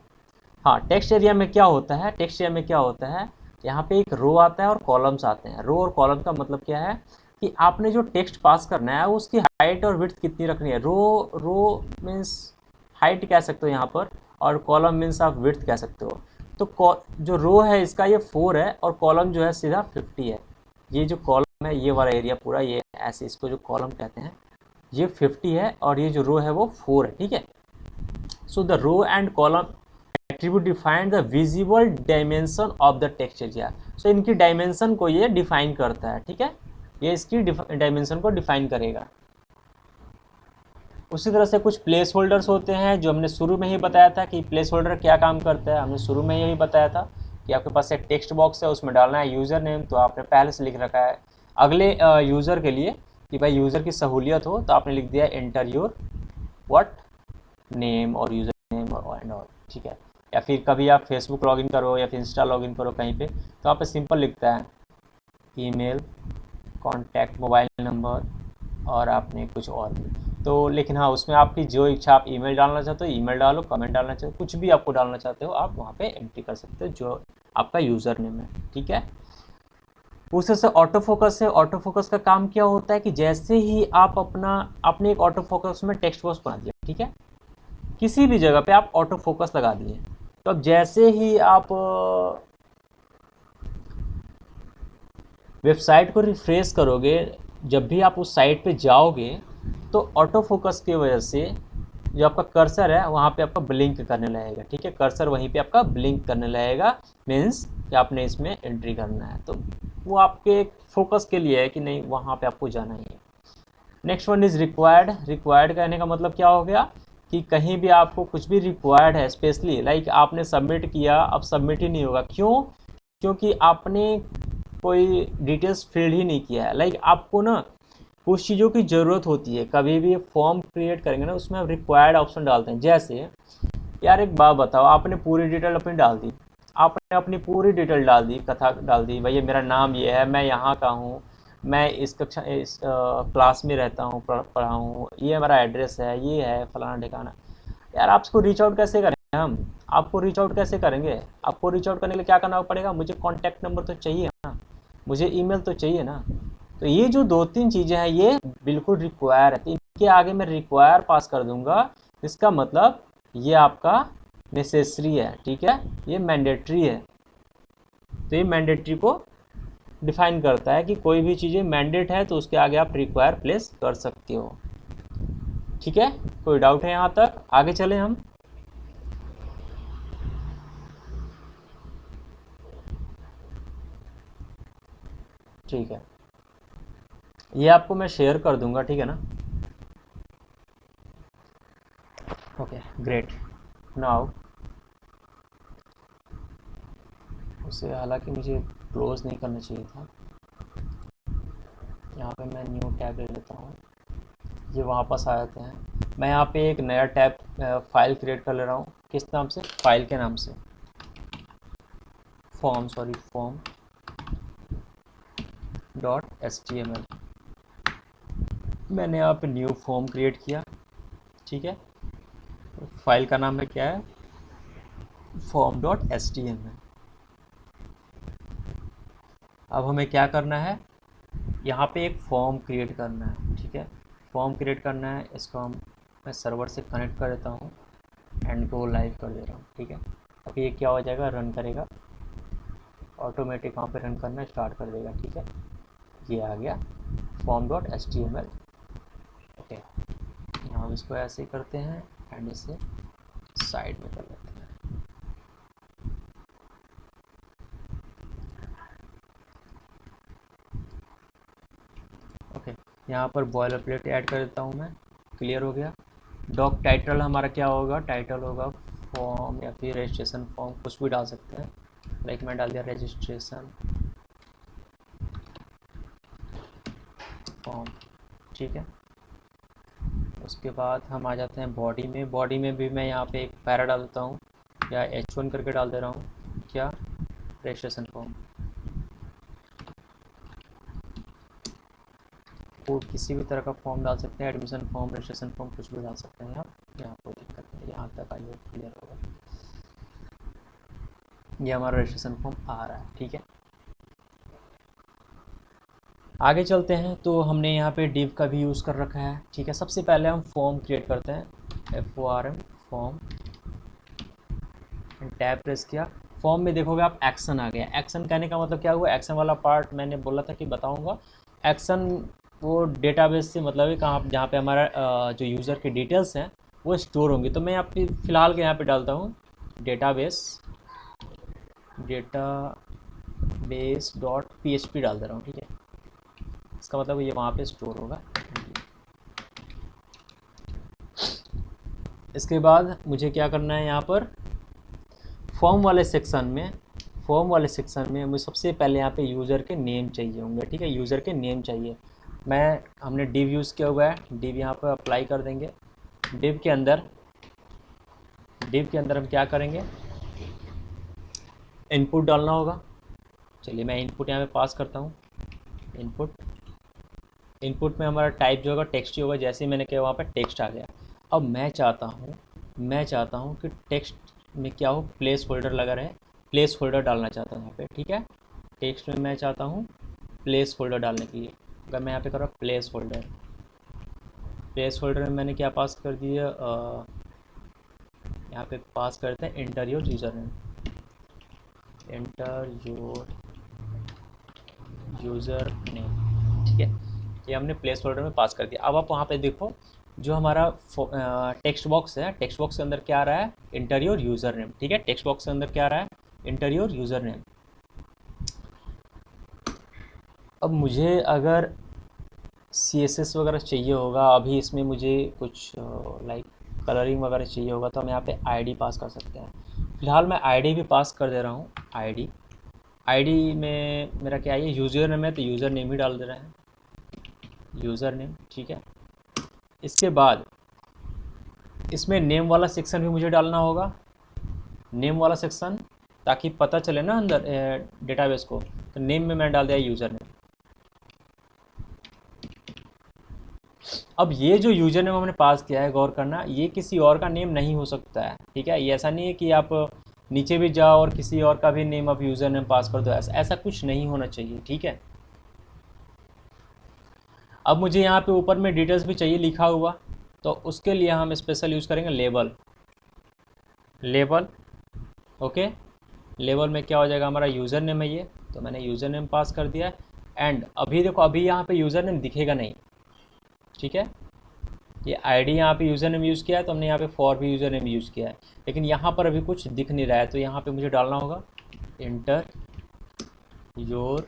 हाँ, टेक्स्ट एरिया में क्या होता है, टेक्स्ट एरिया में क्या होता है, यहाँ पे एक रो आता है और कॉलम्स आते हैं। रो और कॉलम का मतलब क्या है कि आपने जो टेक्स्ट पास करना है उसकी हाइट और विड्थ कितनी रखनी है। रो मीन्स हाइट कह सकते हो यहाँ पर, और कॉलम मीन्स आप विड्थ कह सकते हो। तो जो रो है इसका ये 4 है और कॉलम जो है सीधा 50 है। ये जो कॉलम है, ये वाला एरिया पूरा, ये ऐसे इसको जो कॉलम कहते हैं, ये 50 है और ये जो रो है वो 4 है, ठीक है। So the row and column attribute define the visible dimension of the text area. So इनकी डायमेंशन को ये डिफाइन करता है, ठीक है, ये इसकी डायमेंशन को डिफाइन करेगा। उसी तरह से कुछ प्लेस होल्डर्स होते हैं जो हमने शुरू में ही बताया था कि प्लेस होल्डर क्या काम करता है। हमने शुरू में यही बताया था कि आपके पास एक टेक्स्ट बॉक्स है, उसमें डालना है यूज़र नेम, तो आपने पहले से लिख रखा है। अगले यूज़र के लिए कि भाई यूज़र की सहूलियत हो तो आपने लिख दिया एंटर योर व्हाट नेम और यूज़र नेम और एंड ऑल, ठीक है। या फिर कभी आप फेसबुक लॉगिन करो या फिर इंस्टा लॉगिन करो कहीं पे, तो आप सिंपल लिखता है ईमेल, कॉन्टैक्ट, मोबाइल नंबर और आपने कुछ और भी। तो लेकिन हाँ, उसमें आपकी जो इच्छा, आप ईमेल डालना चाहते हो ईमेल डालो, कमेंट डालना चाहते हो, कुछ भी आपको डालना चाहते हो आप वहाँ पे एंट्री कर सकते हो जो आपका यूज़र नेम है, ठीक है। उससे से ऑटो फोकस है। ऑटो फोकस का काम क्या होता है कि जैसे ही आप आपने एक ऑटो फोकस में टेक्स्ट बॉक्स बना दिया, ठीक है, किसी भी जगह पे आप ऑटो फोकस लगा दिए, तो अब जैसे ही आप वेबसाइट को रिफ्रेश करोगे, जब भी आप उस साइट पे जाओगे तो ऑटो फोकस की वजह से जो आपका कर्सर है वहाँ पे आपका ब्लिंक करने लगेगा, ठीक है, कर्सर वहीं पे आपका ब्लिंक करने लगेगा, मीन्स कि आपने इसमें एंट्री करना है। तो वो आपके फोकस के लिए है कि नहीं, वहाँ पे आपको जाना ही है। Next one is required. Required कहने का मतलब क्या हो गया कि कहीं भी आपको कुछ भी रिक्वायर्ड है, स्पेशली लाइक आपने सबमिट किया, अब सबमिट ही नहीं होगा, क्यों? क्योंकि आपने कोई डिटेल्स फिल ही नहीं किया है। लाइक आपको ना कुछ चीज़ों की ज़रूरत होती है, कभी भी फॉर्म क्रिएट करेंगे ना उसमें आप रिक्वायर्ड ऑप्शन डालते हैं। जैसे यार एक बात बताओ, आपने पूरी डिटेल अपनी डाल दी, आपने अपनी पूरी डिटेल डाल दी, कथा डाल दी, भैया मेरा नाम ये है, मैं यहाँ का हूँ, मैं इस कक्षा इस क्लास में रहता हूँ, पढ़ा हूँ, ये हमारा एड्रेस है, ये है फलाना ठिकाना। यार आपको रीच आउट कैसे करेंगे हम? आपको रीच आउट कैसे करेंगे? आपको रीच आउट करने के लिए क्या करना पड़ेगा? मुझे कॉन्टैक्ट नंबर तो चाहिए ना, मुझे ईमेल तो चाहिए ना। तो ये जो 2-3 चीज़ें हैं ये बिल्कुल रिक्वायर है, तो इनके आगे मैं रिक्वायर पास कर दूंगा, इसका मतलब ये आपका नेसेसरी है, ठीक है, ये मैंडेटरी है। तो ये मैंडेटरी को डिफाइन करता है कि कोई भी चीज़ें मैंडेट है तो उसके आगे आप रिक्वायर प्लेस कर सकते हो, ठीक है। कोई डाउट है यहाँ तक? आगे चलें हम। ठीक है, ये आपको मैं शेयर कर दूंगा, ठीक है ना। Okay great. नाउ उसे हालांकि मुझे क्लोज नहीं करना चाहिए था, यहाँ पे मैं न्यू टैब ले लेता हूँ, ये वापस आ जाते हैं। मैं यहाँ पे एक नया टैब फाइल क्रिएट कर ले रहा हूँ, किस नाम से? फाइल के नाम से, फॉर्म .html। मैंने यहाँ पे न्यू फॉर्म क्रिएट किया, ठीक है। फाइल का नाम है क्या है? form.html। अब हमें क्या करना है, यहाँ पे एक फॉर्म क्रिएट करना है, ठीक है, फॉर्म क्रिएट करना है। इसको मैं सर्वर से कनेक्ट कर देता हूँ एंड को लाइव कर दे रहा हूँ, ठीक है। अब ये क्या हो जाएगा, रन करेगा ऑटोमेटिक, वहाँ पे रन करना स्टार्ट कर देगा, ठीक है। ये आ गया form.html। ओके, हम इसको ऐसे ही करते हैं एंड इसे साइड में कर लेते हैं। ओके, यहाँ पर बॉयलर प्लेट ऐड कर देता हूँ मैं, क्लियर हो गया। डॉक टाइटल हमारा क्या होगा? टाइटल होगा फॉर्म या फिर रजिस्ट्रेशन फॉर्म, कुछ भी डाल सकते हैं। लाइक मैं डाल दिया रजिस्ट्रेशन फॉर्म, ठीक है। उसके बाद हम आ जाते हैं बॉडी में। बॉडी में भी मैं यहाँ पे एक पैरा डाल देता हूँ या H1 करके डाल दे रहा हूँ, क्या? Registration form. को किसी भी तरह का फॉर्म डाल सकते हैं, एडमिशन फॉर्म, रजिस्ट्रेशन फॉर्म, कुछ भी डाल सकते हैं आप, यहाँ कोई दिक्कत नहीं। यहाँ तक आइए क्लियर होगा, ये हमारा रजिस्ट्रेशन फॉर्म आ रहा है, ठीक है। आगे चलते हैं, तो हमने यहाँ पे डिव का भी यूज़ कर रखा है, ठीक है। सबसे पहले हम फॉर्म क्रिएट करते हैं, FORM फॉर्म, टैब प्रेस किया। फॉर्म में देखोगे आप एक्शन आ गया। एक्शन कहने का मतलब क्या हुआ? एक्शन वाला पार्ट मैंने बोला था कि बताऊंगा। एक्शन वो डेटाबेस से मतलब है कहाँ जहाँ पे हमारा जो यूज़र के डिटेल्स हैं वो स्टोर होंगी। तो मैं यहाँ पे फ़िलहाल के यहाँ पे डालता हूँ डेटाबेस डॉट PHP डाल दे रहा हूँ, ठीक है। इसका मतलब ये वहाँ पे स्टोर होगा। इसके बाद मुझे क्या करना है, यहाँ पर फॉर्म वाले सेक्शन में मुझे सबसे पहले यहाँ पे यूज़र के नेम चाहिए होंगे, ठीक है। यूज़र के नेम चाहिए। हमने डिव यूज़ किया हुआ है, डिव यहाँ पर अप्लाई कर देंगे। डिव के अंदर हम क्या करेंगे, इनपुट डालना होगा। चलिए मैं इनपुट यहाँ पे पास करता हूँ। इनपुट में हमारा टाइप जो होगा टेक्स्ट ही होगा। जैसे ही मैंने किया वहाँ पर टेक्स्ट आ गया। अब मैं चाहता हूँ कि टेक्स्ट में क्या हो, प्लेस होल्डर लगा रहे। प्लेस होल्डर डालना चाहता हूँ यहाँ पे, ठीक है। टेक्स्ट में मैं चाहता हूँ प्लेस होल्डर डालने के लिए। अगर मैं यहाँ पे कर रहा हूँ प्लेस होल्डर में मैंने क्या पास कर दिया, यहाँ पे पास करते हैं एंटर योर यूज़र नेम। ठीक है, ये हमने प्लेस होल्डर में पास कर दिया। अब आप वहाँ पे देखो जो हमारा टेक्स्ट बॉक्स है, टेक्स्ट बॉक्स के अंदर क्या आ रहा है, एंटर योर यूज़र नेम, ठीक है। टेक्स्ट बॉक्स के अंदर क्या आ रहा है, एंटर योर यूज़र नेम। अब मुझे अगर CSS वगैरह चाहिए होगा, अभी इसमें मुझे कुछ लाइक कलरिंग वगैरह चाहिए होगा, तो हम यहाँ पे ID पास कर सकते हैं। फ़िलहाल मैं ID भी पास कर दे रहा हूँ। ID में मेरा क्या है, यूज़र नेम है तो यूज़र नेम ही डाल दे रहे हैं, यूज़र नेम, ठीक है। इसके बाद इसमें नेम वाला सेक्शन भी मुझे डालना होगा, नेम वाला सेक्शन, ताकि पता चले ना अंदर डेटाबेस को। तो नेम में मैंने डाल दिया यूज़र नेम। अब ये जो यूज़र नेम हमने पास किया है, गौर करना, ये किसी और का नेम नहीं हो सकता है, ठीक है। ये ऐसा नहीं है कि आप नीचे भी जाओ और किसी और का भी नेम आप यूज़र नेम पास कर दो, ऐसा कुछ नहीं होना चाहिए, ठीक है। अब मुझे यहाँ पे ऊपर में डिटेल्स भी चाहिए लिखा हुआ, तो उसके लिए हम स्पेशल यूज़ करेंगे लेबल। ओके, लेबल में क्या हो जाएगा, हमारा यूज़र नेम है ये, तो मैंने यूज़र नेम पास कर दिया है। एंड अभी देखो, अभी यहाँ पे यूज़र नेम दिखेगा नहीं, ठीक है। ये ID यहाँ पे यूज़र नेम यूज़ किया है, तो हमने यहाँ पे फॉर भी यूज़र नेम यूज़ किया है, लेकिन यहाँ पर अभी कुछ दिख नहीं रहा है। तो यहाँ पे मुझे डालना होगा एंटर योर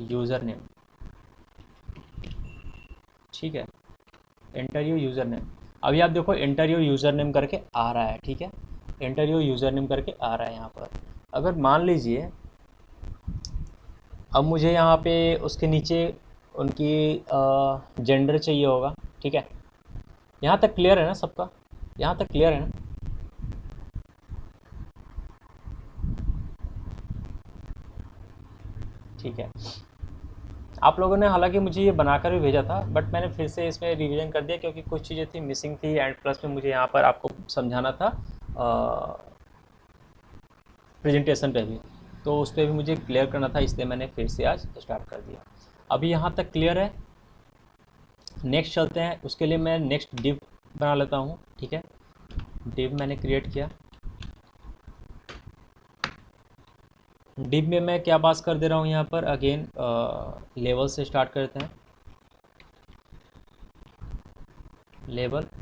यूज़र नेम, ठीक है। Enter your user name. अभी आप देखो एंटर योर यूज़र नेम करके आ रहा है, ठीक है। एंटर योर यूज़र नेम करके आ रहा है यहाँ पर। अगर मान लीजिए अब मुझे यहाँ पे उसके नीचे उनकी जेंडर चाहिए होगा, ठीक है। यहाँ तक क्लियर है ना सबका, यहाँ तक क्लियर है ना। ठीक है, आप लोगों ने हालांकि मुझे ये बनाकर भी भेजा था, बट मैंने फिर से इसमें रिवीजन कर दिया क्योंकि कुछ चीज़ें थी मिसिंग थी, एंड प्लस में मुझे यहाँ पर आपको समझाना था प्रेजेंटेशन पे भी, तो उस पर भी मुझे क्लियर करना था, इसलिए मैंने फिर से आज स्टार्ट कर दिया। अभी यहाँ तक क्लियर है। नेक्स्ट चलते हैं, उसके लिए मैं नेक्स्ट डिव बना लेता हूँ, ठीक है। डिव मैंने क्रिएट किया। डिव में मैं क्या पास कर दे रहा हूँ यहाँ पर, अगेन लेवल से स्टार्ट करते हैं।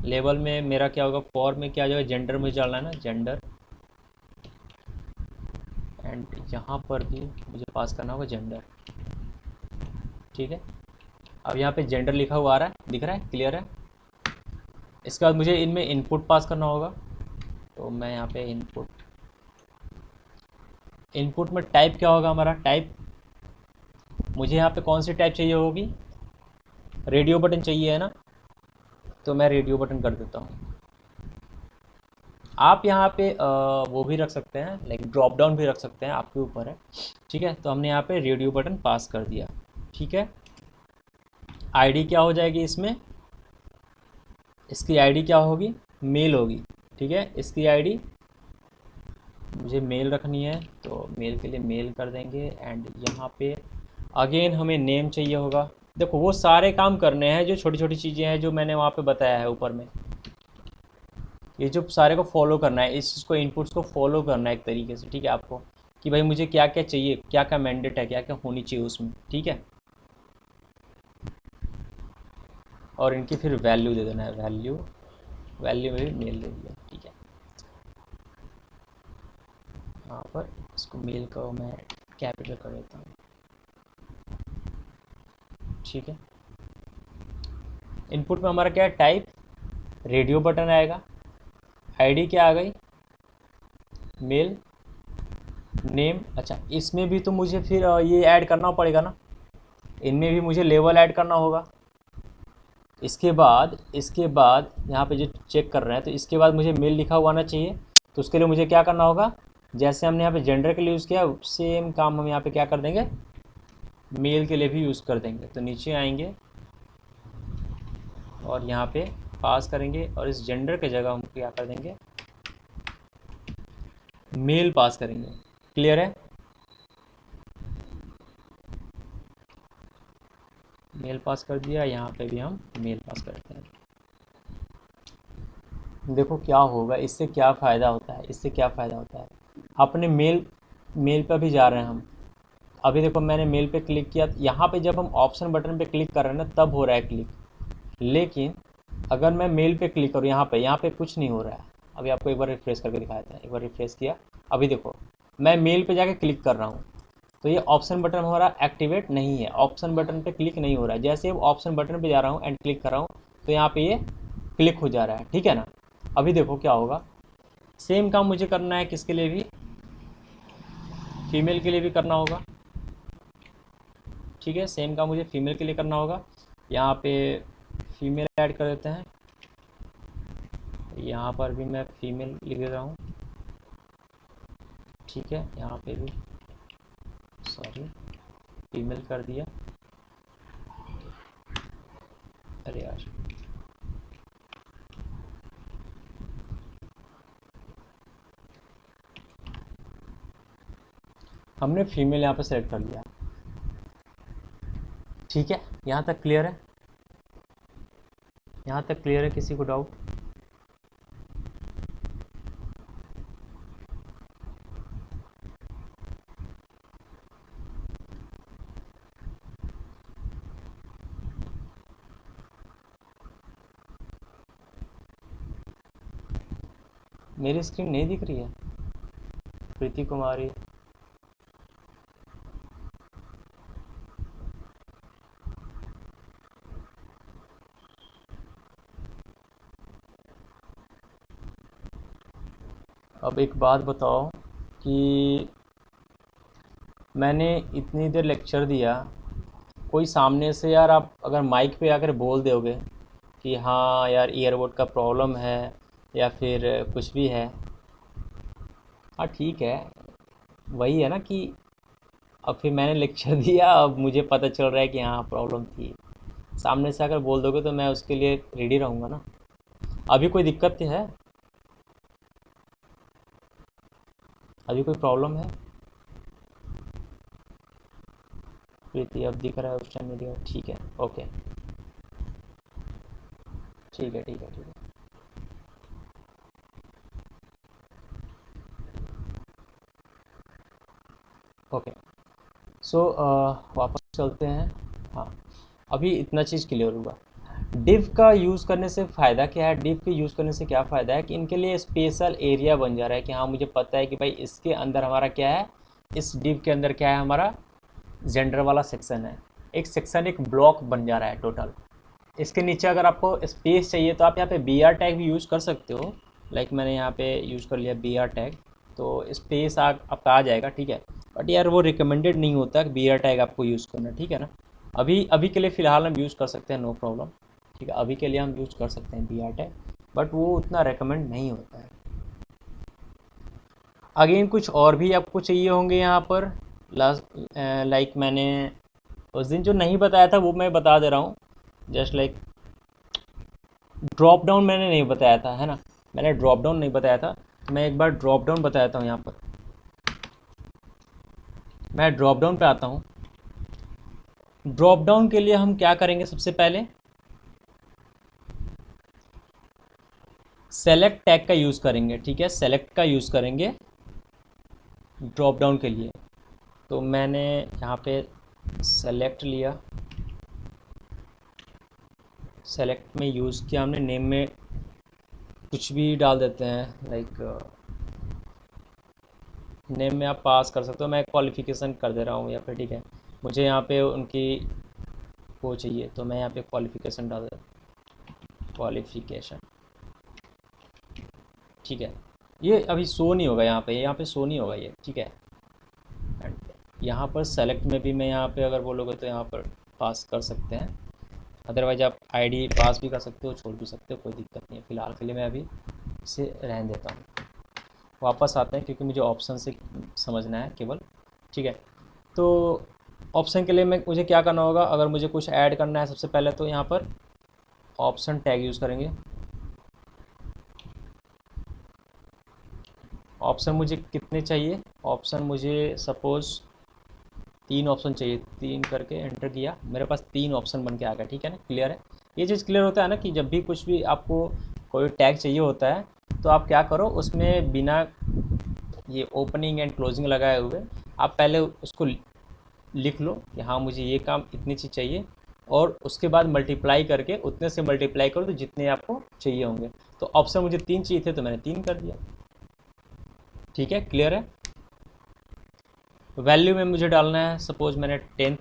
लेवल में मेरा क्या होगा, फॉर में क्या जाएगा, जेंडर मुझे डालना है ना, जेंडर। एंड यहाँ पर भी मुझे पास करना होगा जेंडर, ठीक है। अब यहाँ पे जेंडर लिखा हुआ आ रहा है, दिख रहा है, क्लियर है। इसके बाद मुझे इनमें इनपुट पास करना होगा, तो मैं यहाँ पे इनपुट में टाइप क्या होगा हमारा, टाइप मुझे यहाँ पे कौन सी टाइप चाहिए होगी, रेडियो बटन चाहिए है ना, तो मैं रेडियो बटन कर देता हूँ। आप यहाँ पे वो भी रख सकते हैं, लाइक ड्रॉप डाउन भी रख सकते हैं, आपके ऊपर है, ठीक है। तो हमने यहाँ पे रेडियो बटन पास कर दिया, ठीक है। ID क्या हो जाएगी इसमें, इसकी ID क्या होगी, मेल होगी, ठीक है। इसकी ID मुझे मेल रखनी है, तो मेल के लिए मेल कर देंगे। एंड यहाँ पे अगेन हमें नेम चाहिए होगा। देखो वो सारे काम करने हैं जो छोटी छोटी चीज़ें हैं जो मैंने वहाँ पे बताया है ऊपर में, ये जो सारे को फॉलो करना है, इस चीज़ को, इनपुट्स को फॉलो करना है एक तरीके से, ठीक है। आपको कि भाई मुझे क्या क्या चाहिए, क्या क्या मैंडेट है, क्या क्या होनी चाहिए उसमें, ठीक है। और इनकी फिर वैल्यू दे देना है, वैल्यू में भी मेल दे दिया, ठीक है। यहाँ पर इसको मेल को मैं कैपिटल कर देता हूँ, ठीक है। इनपुट में हमारा क्या है, टाइप रेडियो बटन आएगा, आईडी क्या आ गई, मेल, नेम। अच्छा, इसमें भी तो मुझे फिर ये ऐड करना पड़ेगा ना, इनमें भी मुझे लेवल ऐड करना होगा। इसके बाद यहाँ पे जो चेक कर रहे हैं तो इसके बाद मुझे मेल लिखा हुआ आना चाहिए। तो उसके लिए मुझे क्या करना होगा, जैसे हमने यहाँ पे जेंडर के लिए यूज़ किया सेम काम हम यहाँ पे क्या कर देंगे, मेल के लिए भी यूज़ कर देंगे। तो नीचे आएंगे और यहाँ पे पास करेंगे और इस जेंडर के जगह हम क्या कर देंगे, मेल पास करेंगे। क्लियर है, मेल पास कर दिया, यहाँ पे भी हम मेल पास करते हैं। देखो क्या होगा, इससे क्या फ़ायदा होता है, इससे क्या फ़ायदा होता है, अपने मेल पर भी जा रहे हैं हम। अभी देखो मैंने मेल पे क्लिक किया, यहाँ पे जब हम ऑप्शन बटन पे क्लिक कर रहे हैं ना तब हो रहा है क्लिक, लेकिन अगर मैं मेल पे क्लिक करूँ यहाँ पे कुछ नहीं हो रहा है। अभी आपको एक बार रिफ्रेश करके दिखाया था, एक बार रिफ्रेश किया, अभी देखो मैं मेल पे जाके क्लिक कर रहा हूँ तो ये ऑप्शन बटन हमारा एक्टिवेट नहीं है, ऑप्शन बटन पे क्लिक नहीं हो रहा है। जैसे अब ऑप्शन बटन पे जा रहा हूँ एंड क्लिक कर रहा हूँ तो यहाँ पे ये क्लिक हो जा रहा है, ठीक है ना। अभी देखो क्या होगा, सेम काम मुझे करना है किसके लिए भी, फीमेल के लिए भी करना होगा, ठीक है। सेम काम मुझे फीमेल के लिए करना होगा, यहाँ पे फीमेल ऐड कर देते हैं, यहाँ पर भी मैं फीमेल लिख दे रहा हूँ, ठीक है। यहाँ पे भी सॉरी फीमेल कर दिया, अरे यार हमने फीमेल यहाँ पे सेलेक्ट कर लिया, ठीक है। यहाँ तक क्लियर है, यहाँ तक क्लियर है, किसी को डाउट? मेरी स्क्रीन नहीं दिख रही है प्रीति कुमारी? अब एक बात बताओ कि मैंने इतनी देर लेक्चर दिया, कोई सामने से यार आप अगर माइक पे आकर बोल दोगे कि हाँ यार ईयरबड का प्रॉब्लम है या फिर कुछ भी है, हाँ ठीक है, वही है ना कि अब फिर मैंने लेक्चर दिया, अब मुझे पता चल रहा है कि हाँ प्रॉब्लम थी, सामने से अगर बोल दोगे तो मैं उसके लिए रेडी रहूँगा ना। अभी कोई दिक्कत है, अभी कोई प्रॉब्लम है? प्रीति अब दिख रहा है, उस टाइम में दिखा, ठीक है, ओके, ठीक है ठीक है ठीक है। ओके, सो वापस चलते हैं। हाँ, अभी इतना चीज़ क्लियर हुआ। डिव का यूज़ करने से फ़ायदा क्या है, डिव के यूज़ करने से क्या फ़ायदा है कि इनके लिए स्पेशल एरिया बन जा रहा है कि हाँ मुझे पता है कि भाई इसके अंदर हमारा क्या है, इस डिव के अंदर क्या है, हमारा जेंडर वाला सेक्शन है, एक सेक्शन एक ब्लॉक बन जा रहा है टोटल। इसके नीचे अगर आपको स्पेस चाहिए तो आप यहाँ पे बी आर टैग भी यूज़ कर सकते हो, लाइक मैंने यहाँ पे यूज़ कर लिया बी आर टैग, तो स्पेस आपका आ जाएगा, ठीक है। बट यार वो रिकमेंडेड नहीं होता कि बी आर टैग आपको यूज़ करना, ठीक है ना। अभी अभी के लिए फ़िलहाल हम यूज़ कर सकते हैं, नो प्रॉब्लम, ठीक है। अभी के लिए हम यूज़ कर सकते हैं बी आर टैग, बट वो उतना रिकमेंड नहीं होता है। अगेन कुछ और भी आपको चाहिए होंगे यहाँ पर, लाइक मैंने उस दिन जो नहीं बताया था वो मैं बता दे रहा हूँ, जस्ट लाइक ड्रॉप डाउन मैंने नहीं बताया था, है ना, मैंने ड्रॉप डाउन नहीं बताया था, तो मैं एक बार ड्रॉप डाउन बताता हूँ। यहाँ पर मैं ड्रॉप डाउन पे आता हूँ। ड्रॉप डाउन के लिए हम क्या करेंगे, सबसे पहले सेलेक्ट टैग का यूज़ करेंगे, ठीक है, सेलेक्ट का यूज़ करेंगे ड्रॉप डाउन के लिए। तो मैंने यहाँ पे सेलेक्ट लिया, सेलेक्ट में यूज़ किया हमने, नेम में कुछ भी डाल देते हैं, लाइक नेम में आप पास कर सकते हो, मैं क्वालिफ़िकेशन कर दे रहा हूँ, या फिर ठीक है मुझे यहाँ पे उनकी वो चाहिए तो मैं यहाँ पे क्वालिफ़िकेशन डाल देता हूँ, क्वालिफ़िकेशन। ठीक है, ये अभी शो नहीं होगा यहाँ पे शो नहीं होगा ये, ठीक है। एंड यहाँ पर सेलेक्ट में भी मैं यहाँ पे अगर बोलोगे तो यहाँ पर पास कर सकते हैं, अदरवाइज आप आईडी पास भी कर सकते हो, छोड़ भी सकते हो, कोई दिक्कत नहीं है। फ़िलहाल के लिए मैं अभी इसे रहने देता हूँ। वापस आते हैं क्योंकि मुझे ऑप्शन से समझना है केवल, ठीक है। तो ऑप्शन के लिए मुझे क्या करना होगा, अगर मुझे कुछ ऐड करना है सबसे पहले तो यहाँ पर ऑप्शन टैग यूज़ करेंगे। ऑप्शन मुझे कितने चाहिए, ऑप्शन मुझे सपोज़ 3 ऑप्शन चाहिए, 3 करके एंटर किया, मेरे पास 3 ऑप्शन बन के आ गया, ठीक है ना, क्लियर है। ये चीज़ क्लियर होता है ना कि जब भी कुछ भी आपको कोई टैग चाहिए होता है तो आप क्या करो, उसमें बिना ये ओपनिंग एंड क्लोजिंग लगाए हुए आप पहले उसको लिख लो कि हाँ मुझे ये काम इतनी चीज़ चाहिए, और उसके बाद मल्टीप्लाई करके उतने से मल्टीप्लाई करो तो जितने आपको चाहिए होंगे। तो ऑप्शन मुझे 3 चाहिए थे तो मैंने 3 कर दिया, ठीक है, क्लियर है। वैल्यू में मुझे डालना है, सपोज मैंने टेंथ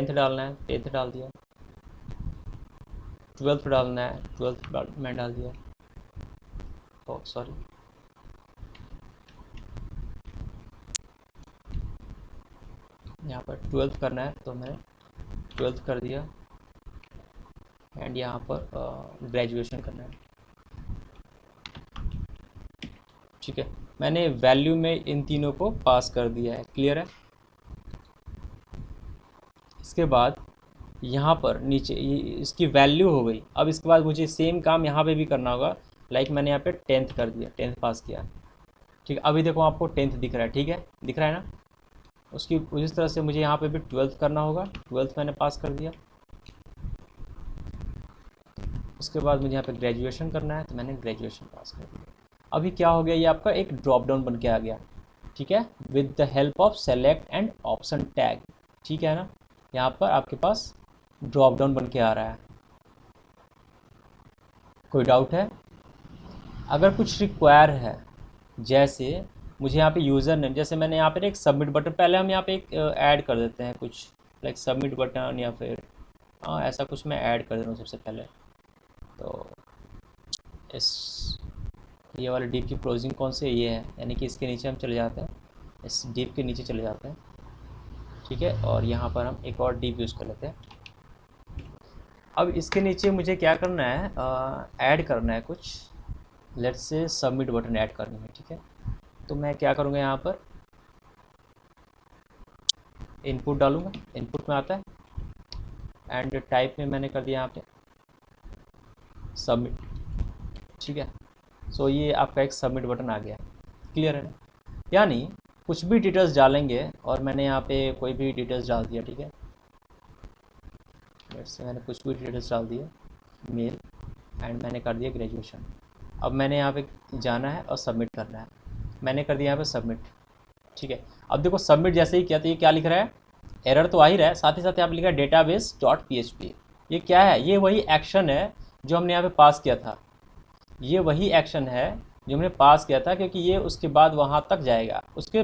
डालना है, 10th डाल दिया। 12th डालना है, 12th मैं डाल दिया। ओ सॉरी, यहाँ पर 12th करना है तो मैंने 12th कर दिया। एंड यहाँ पर ग्रेजुएशन करना है, ठीक है। मैंने वैल्यू में इन तीनों को पास कर दिया है, क्लियर है। इसके बाद यहाँ पर नीचे ये इसकी वैल्यू हो गई। अब इसके बाद मुझे सेम काम यहाँ पे भी करना होगा, लाइक मैंने यहाँ पे 10th कर दिया, 10th पास किया, ठीक है। अभी देखो आपको 10th दिख रहा है, ठीक है, दिख रहा है ना। उसकी उस तरह से मुझे यहाँ पे भी 12th करना होगा, 12th मैंने पास कर दिया। उसके बाद मुझे यहाँ पे ग्रेजुएशन करना है तो मैंने ग्रेजुएशन पास कर दिया। अभी क्या हो गया, ये आपका एक ड्रॉप डाउन बन के आ गया, ठीक है, with the help of select and option tag, ठीक है ना। यहाँ पर आपके पास ड्रॉप डाउन बन के आ रहा है। कोई डाउट है? अगर कुछ रिक्वायर है, जैसे मुझे यहाँ पे यूज़र नेम, जैसे मैंने यहाँ पर एक सबमिट बटन, पहले हम यहाँ पे एक ऐड कर देते हैं कुछ, लाइक सबमिट बटन, या फिर हाँ ऐसा कुछ मैं ऐड कर दे रहा हूँ सबसे पहले। तो इस ये वाले डिप की क्लोजिंग कौन से, ये है, यानी कि इसके नीचे हम चले जाते हैं, इस डिप के नीचे चले जाते हैं, ठीक है। और यहाँ पर हम एक और डिप यूज़ कर लेते हैं। अब इसके नीचे मुझे क्या करना है, ऐड करना है कुछ, let's say submit button add करनी है, ठीक है। तो मैं क्या करूँगा, यहाँ पर इनपुट डालूँगा, इनपुट में आता है, एंड टाइप में मैंने कर दिया यहाँ पे सबमिट, ठीक है। सो ये आपका एक सबमिट बटन आ गया, क्लियर है ना। यानी कुछ भी डिटेल्स डालेंगे, और मैंने यहाँ पे कोई भी डिटेल्स डाल दिया, ठीक है, जैसे मैंने कुछ भी डिटेल्स डाल दिए, मेल, एंड मैंने कर दिया ग्रेजुएशन। अब मैंने यहाँ पे जाना है और सबमिट करना है, मैंने कर दिया यहाँ पे सबमिट, ठीक है। अब देखो सबमिट जैसे ही किया तो ये क्या लिख रहा है, एरर तो आ ही रहा है, साथ ही साथ यहाँ पे लिखा है डेटाबेस डॉट PHP। ये क्या है, ये वही एक्शन है जो हमने यहाँ पे पास किया था, ये वही एक्शन है जो हमने पास किया था, क्योंकि ये उसके बाद वहाँ तक जाएगा। उसके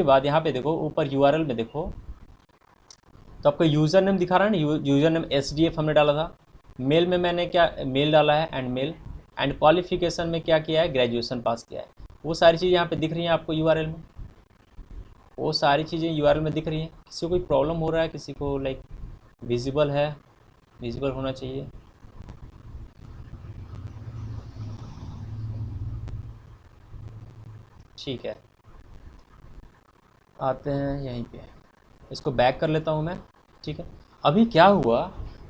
बाद यहाँ पे देखो ऊपर URL में देखो, तो आपको यूज़र नेम दिखा रहा है ना, यूज़र नेम SDF हमने डाला था, मेल में मैंने क्या मेल डाला है, एंड मेल, एंड क्वालिफिकेशन में क्या किया है, ग्रेजुएशन पास किया है। वो सारी चीज़ें यहाँ पे दिख रही हैं आपको URL में, वो सारी चीज़ें URL में दिख रही हैं। किसी को कोई प्रॉब्लम हो रहा है, किसी को लाइक विजिबल है, विजिबल होना चाहिए। ठीक है, आते हैं यहीं पे, इसको बैक कर लेता हूँ मैं, ठीक है। अभी क्या हुआ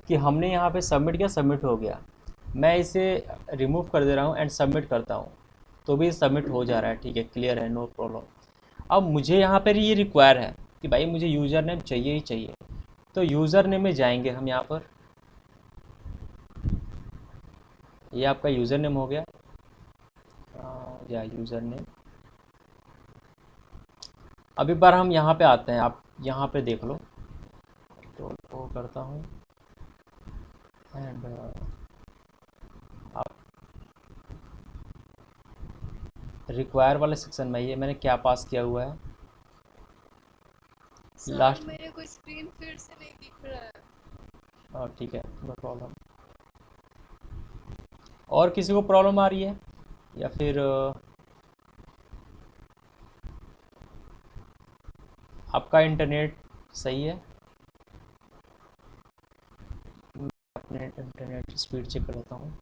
कि हमने यहाँ पे सबमिट किया, सबमिट हो गया, मैं इसे रिमूव कर दे रहा हूँ एंड सबमिट करता हूँ, तो भी सबमिट हो जा रहा है, ठीक है, क्लियर है, नो प्रॉब्लम। अब मुझे यहाँ पर ये रिक्वायर है कि भाई मुझे यूज़र नेम चाहिए ही चाहिए, तो यूज़र नेम में जाएंगे हम यहाँ पर, ये आपका यूज़र नेम हो गया, या यूज़र नेम। अब एक बार हम यहाँ पे आते हैं, आप यहाँ पे देख लो, तो वो करता हूँ, एंड आप रिक्वायर वाले सेक्शन में ये मैंने क्या पास किया हुआ है सर लास्ट। मेरे को स्क्रीन फिर से नहीं दिख रहा है। ठीक है, नो प्रॉब्लम। और किसी को प्रॉब्लम आ रही है या फिर आपका इंटरनेट सही है? मैं अपने इंटरनेट स्पीड चेक कर लेता हूँ।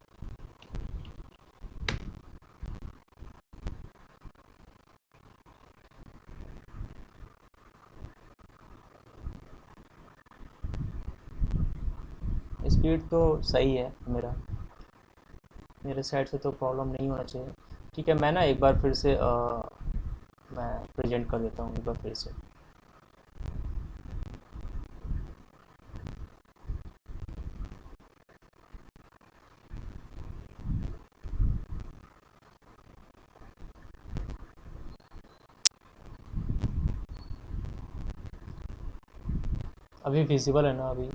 स्पीड तो सही है मेरा, मेरे साइड से तो प्रॉब्लम नहीं होना चाहिए। ठीक है, मैं ना एक बार फिर से मैं प्रेजेंट कर देता हूँ एक बार फिर से। अभी विजिबल है ना अभी?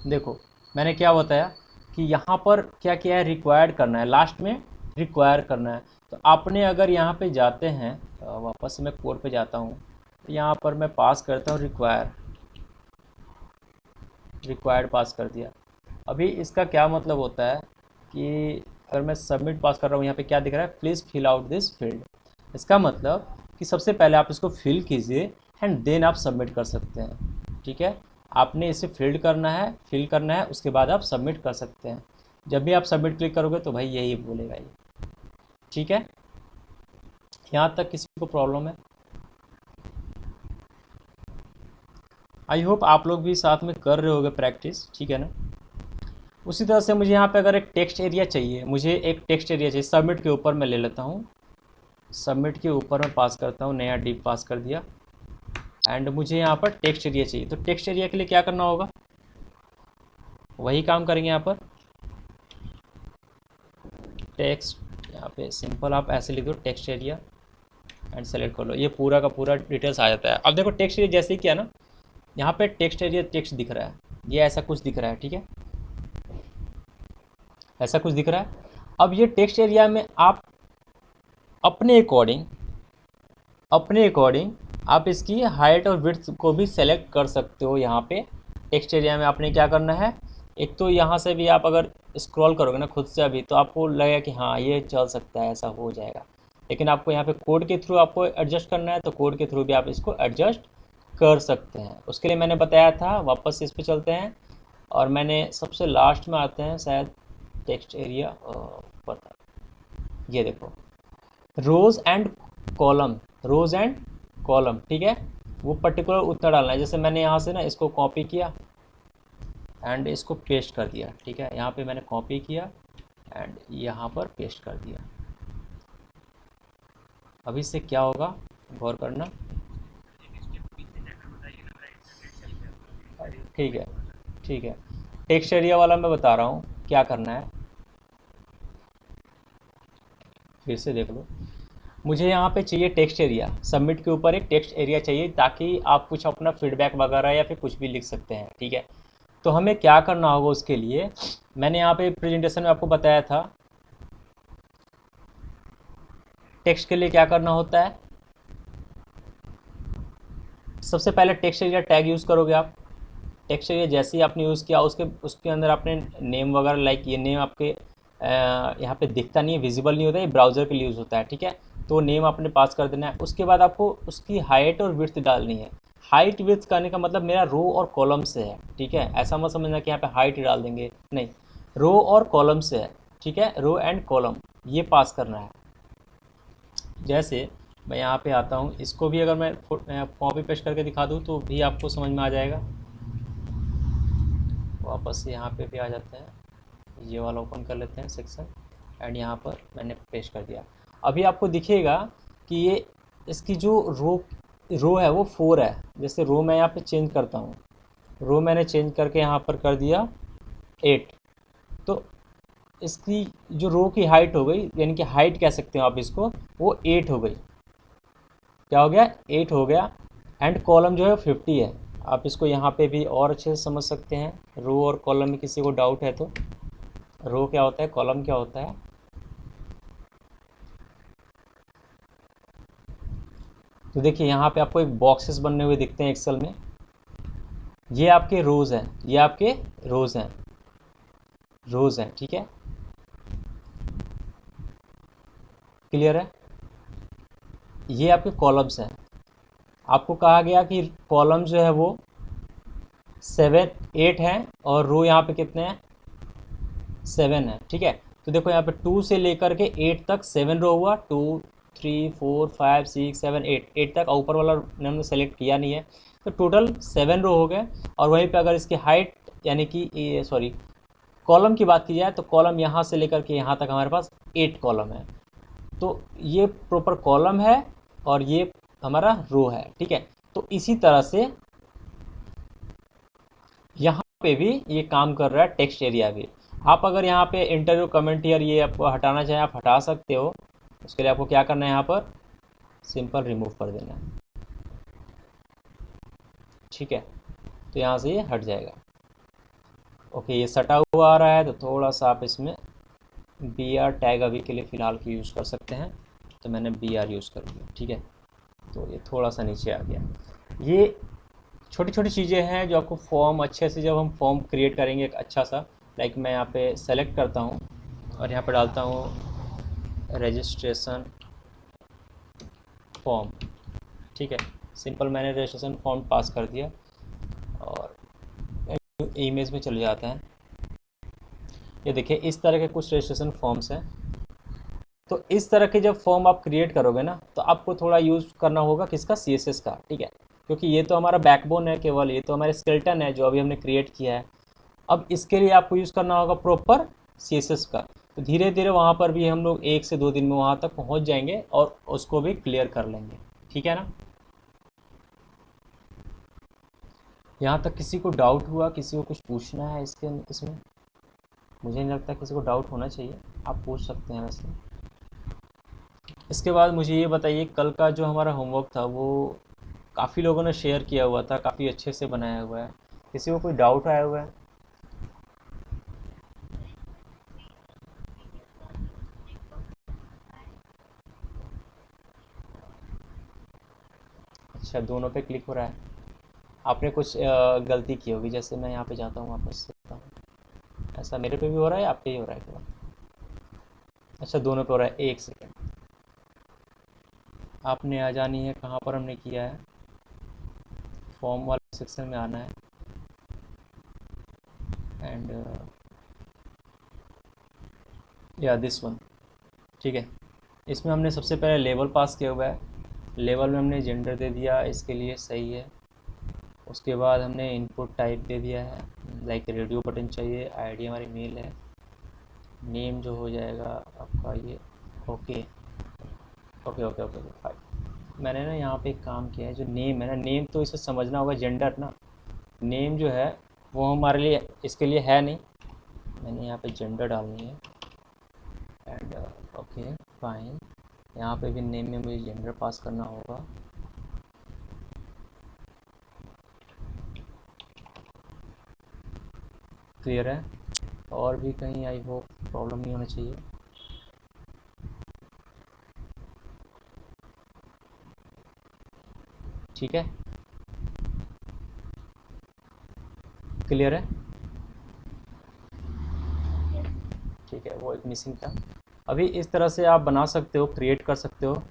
देखो, मैंने क्या बताया कि यहाँ पर क्या किया है, रिक्वायर्ड करना है, लास्ट में रिक्वायर करना है। तो आपने अगर यहाँ पे जाते हैं, वापस से मैं कोड पे जाता हूँ, तो यहाँ पर मैं पास करता हूँ रिक्वायर, रिक्वायर्ड पास कर दिया। अभी इसका क्या मतलब होता है कि अगर मैं सबमिट पास कर रहा हूँ, यहाँ पे क्या दिख रहा है, please fill out this field. इसका मतलब कि सबसे पहले आप इसको फिल कीजिए एंड देन आप सबमिट कर सकते हैं। ठीक है, आपने इसे फिल करना है, उसके बाद आप सबमिट कर सकते हैं। जब भी आप सबमिट क्लिक करोगे तो भाई यही बोलेगा ये। ठीक है, यहाँ तक किसी को प्रॉब्लम है? आई होप आप लोग भी साथ में कर रहे होगे प्रैक्टिस, ठीक है ना। उसी तरह से मुझे यहाँ पे अगर एक टेक्स्ट एरिया चाहिए, मुझे एक टेक्स्ट एरिया चाहिए, सबमिट के ऊपर मैं ले लेता हूँ, सबमिट के ऊपर मैं पास करता हूँ, नया डिव पास कर दिया। एंड मुझे यहाँ पर टेक्स्ट एरिया चाहिए, तो टेक्स्ट एरिया के लिए क्या करना होगा, वही काम करेंगे यहाँ पर। टेक्स्ट यहाँ पे सिंपल आप ऐसे लिख दो, टेक्स्ट एरिया एंड सेलेक्ट कर लो, ये पूरा का पूरा डिटेल्स आ जाता है। अब देखो टेक्स्ट एरिया जैसे ही किया ना, यहाँ पे टेक्स्ट एरिया टेक्स्ट दिख रहा है, ये ऐसा कुछ दिख रहा है। ठीक है, ऐसा कुछ दिख रहा है। अब ये टेक्स्ट एरिया में आप अपने अकॉर्डिंग आप इसकी हाइट और विड्थ को भी सेलेक्ट कर सकते हो। यहाँ पे टेक्स्ट एरिया में आपने क्या करना है, एक तो यहाँ से भी आप अगर स्क्रॉल करोगे ना खुद से अभी, तो आपको लगेगा कि हाँ ये चल सकता है, ऐसा हो जाएगा। लेकिन आपको यहाँ पे कोड के थ्रू आपको एडजस्ट करना है, तो कोड के थ्रू भी आप इसको एडजस्ट कर सकते हैं। उसके लिए मैंने बताया था, वापस इस पर चलते हैं और मैंने सबसे लास्ट में आते हैं शायद, टेक्स्ट एरिया ऊपर, ये देखो rows and column, rows and column. ठीक है, वो पर्टिकुलर उत्तर डालना है। जैसे मैंने यहाँ से ना इसको कॉपी किया एंड इसको पेस्ट कर दिया। ठीक है, यहाँ पे मैंने कॉपी किया एंड यहाँ पर पेस्ट कर दिया। अभी से क्या होगा, गौर करना। ठीक है, ठीक है, टेक्स्ट एरिया वाला मैं बता रहा हूँ क्या करना है, फिर से देख लो। मुझे यहाँ पे चाहिए टेक्स्ट एरिया, सबमिट के ऊपर एक टेक्स्ट एरिया चाहिए, ताकि आप कुछ अपना फीडबैक वगैरह या फिर कुछ भी लिख सकते हैं। ठीक है, तो हमें क्या करना होगा उसके लिए, मैंने यहाँ पे प्रेजेंटेशन में आपको बताया था टेक्स्ट के लिए क्या करना होता है। सबसे पहले टेक्स्ट एरिया टैग यूज़ करोगे आप। टेक्स्ट एरिया जैसे ही आपने यूज़ किया, उसके अंदर आपने नेम वगैरह, लाइक ये नेम आपके यहाँ पे दिखता नहीं है, विजिबल नहीं होता है, ये ब्राउज़र के लिए यूज़ होता है। ठीक है, तो नेम आपने पास कर देना है। उसके बाद आपको उसकी हाइट और विड्थ डालनी है। हाइट विड्थ करने का मतलब मेरा रो और कॉलम से है। ठीक है, ऐसा मत समझना कि यहाँ पे हाइट डाल देंगे, नहीं, रो और कॉलम से है। ठीक है, रो एंड कॉलम ये पास करना है। जैसे मैं यहाँ पे आता हूँ, इसको भी अगर मैं कॉपी पेस्ट करके दिखा दूँ तो भी आपको समझ में आ जाएगा। वापस से यहाँ पे भी आ जाते हैं, ये वाला ओपन कर लेते हैं सेक्शन एंड यहाँ पर मैंने पेस्ट कर दिया। अभी आपको दिखेगा कि ये इसकी जो रो है वो 4 है। जैसे रो मैं यहाँ पे चेंज करता हूँ, रो मैंने चेंज करके यहाँ पर कर दिया 8, तो इसकी जो रो की हाइट हो गई, यानी कि हाइट कह सकते हो आप इसको, वो 8 हो गई। क्या हो गया? 8 हो गया। एंड कॉलम जो है 50 है। आप इसको यहाँ पे भी और अच्छे से समझ सकते हैं। रो और कॉलम में किसी को डाउट है तो, रो क्या होता है, कॉलम क्या होता है। तो देखिए यहाँ पे आपको एक बॉक्सेस बनने हुए दिखते हैं एक्सेल में। ये आपके रोज़ हैं, ये आपके रोज़ हैं, रोज़ हैं, ठीक है, क्लियर है। ये आपके कॉलम्स हैं। आपको कहा गया कि कॉलम जो है वो 7 8 हैं और रो यहाँ पे कितने हैं, 7 है, ठीक है। तो देखो यहाँ पे 2 से लेकर के 8 तक 7 रो हुआ, 2 3 4 5 6 7 8 तक, ऊपर वाला हमने सेलेक्ट किया नहीं है, तो टोटल 7 रो हो गए। और वहीं पे अगर इसकी हाइट यानी कि सॉरी कॉलम की बात की जाए तो कॉलम यहाँ से लेकर के यहाँ तक हमारे पास 8 कॉलम है। तो ये प्रॉपर कॉलम है और ये हमारा रो है, ठीक है। तो इसी तरह से यहाँ पे भी ये काम कर रहा है टेक्स्ट एरिया भी। आप अगर यहाँ पे इंटरव्यू कमेंट ईयर ये आपको हटाना चाहें आप हटा सकते हो। उसके लिए आपको क्या करना है, यहाँ पर सिंपल रिमूव कर देना है, ठीक है। तो यहाँ से ये हट जाएगा। ओके, ये सटा हुआ आ रहा है तो थोड़ा सा आप इसमें बी आर टैग अभी के लिए फ़िलहाल की यूज़ कर सकते हैं। तो मैंने बी आर यूज़ कर लिया, ठीक है। तो ये थोड़ा सा नीचे आ गया। ये छोटी छोटी चीज़ें हैं जो आपको फॉर्म अच्छे से, जब हम फॉर्म क्रिएट करेंगे एक अच्छा सा, लाइक मैं यहाँ पे सेलेक्ट करता हूँ और यहाँ पे डालता हूँ रजिस्ट्रेशन फॉर्म, ठीक है। सिंपल मैंने रजिस्ट्रेशन फॉर्म पास कर दिया और इमेज में चले जाता है। ये देखिए इस तरह के कुछ रजिस्ट्रेशन फॉर्म्स हैं। तो इस तरह के जब फॉर्म आप क्रिएट करोगे ना तो आपको थोड़ा यूज़ करना होगा किसका, CSS का, ठीक है। क्योंकि ये तो हमारा बैकबोन है, केवल ये तो हमारा स्केलेटन है जो अभी हमने क्रिएट किया है। अब इसके लिए आपको यूज़ करना होगा प्रॉपर CSS का। तो धीरे धीरे वहाँ पर भी हम लोग 1 से 2 दिन में वहाँ तक पहुँच जाएंगे और उसको भी क्लियर कर लेंगे, ठीक है ना। यहाँ तक किसी को डाउट हुआ, किसी को कुछ पूछना है इसमें? मुझे नहीं लगता किसी को डाउट होना चाहिए, आप पूछ सकते हैं वैसे। इसके बाद मुझे ये बताइए, कल का जो हमारा होमवर्क था वो काफ़ी लोगों ने शेयर किया हुआ था, काफ़ी अच्छे से बनाया हुआ है। किसी को कोई डाउट आया हुआ है? अच्छा, दोनों पे क्लिक हो रहा है। आपने कुछ गलती की होगी, जैसे मैं यहाँ पे जाता हूँ वापस से। ऐसा मेरे पे भी हो रहा है, आप पे ही हो रहा है क्या? अच्छा, दोनों पे हो रहा है। एक सेकेंड, आपने आ जानी है, कहाँ पर हमने किया है, फॉर्म वाले सेक्शन में आना है। एंड या दिस वन, ठीक है। इसमें हमने सबसे पहले लेवल पास किया हुआ है। लेवल में हमने जेंडर दे दिया, इसके लिए सही है। उसके बाद हमने इनपुट टाइप दे दिया है, लाइक रेडियो बटन चाहिए, आईडी हमारी मेल है। नेम जो हो जाएगा आपका ये, okay okay okay okay file. मैंने ना यहाँ पे एक काम किया है, जो नेम है ना, नेम तो इसे समझना होगा, जेंडर ना, नेम जो है वो हमारे लिए इसके लिए है नहीं। मैंने यहाँ पे जेंडर डालनी है एंड ओके फाइन। यहाँ पे भी नेम में मुझे जेंडर पास करना होगा। क्लियर है? और भी कहीं आई होप प्रॉब्लम नहीं होना चाहिए। ठीक है, क्लियर है? ठीक है, वो एक मिसिंग था। अभी इस तरह से आप बना सकते हो, क्रिएट कर सकते हो।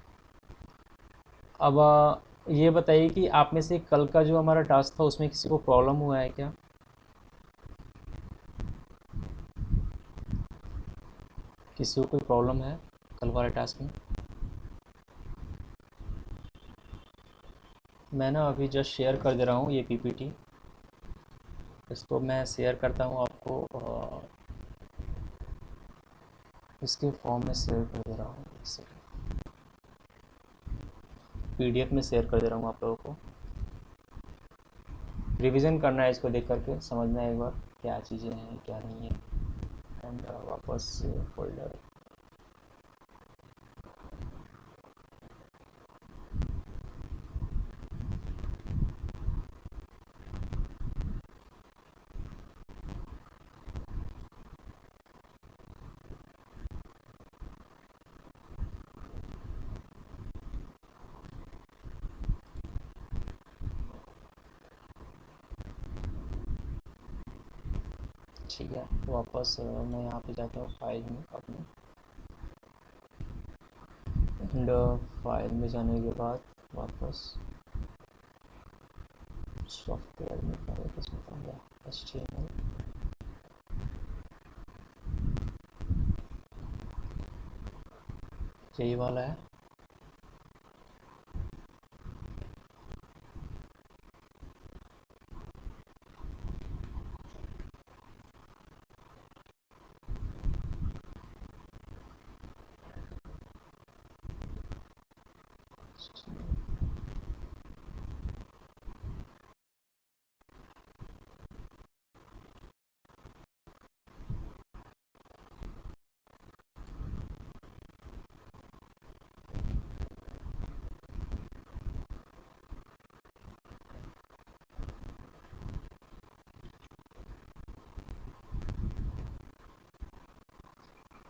अब ये बताइए कि आप में से कल का जो हमारा टास्क था उसमें किसी को प्रॉब्लम हुआ है क्या? किसी को कोई प्रॉब्लम है कल वाले टास्क में? मैं ना अभी जस्ट शेयर कर दे रहा हूँ ये PPT। इसको मैं शेयर करता हूँ आपको, इसके फॉर्म में शेयर कर दे रहा हूँ, इससे PDF में शेयर कर दे रहा हूँ आप लोगों को। रिवीजन करना है, इसको देख करके समझना है एक बार क्या चीज़ें हैं क्या नहीं है। एंड वापस फोल्डर। ठीक है, वापस मैं यहाँ पे जाता हूँ फाइल में अपने, एंड फाइल में जाने के बाद वापस सॉफ्टवेयर में वापस बताऊँगा HTML। यही वाला है।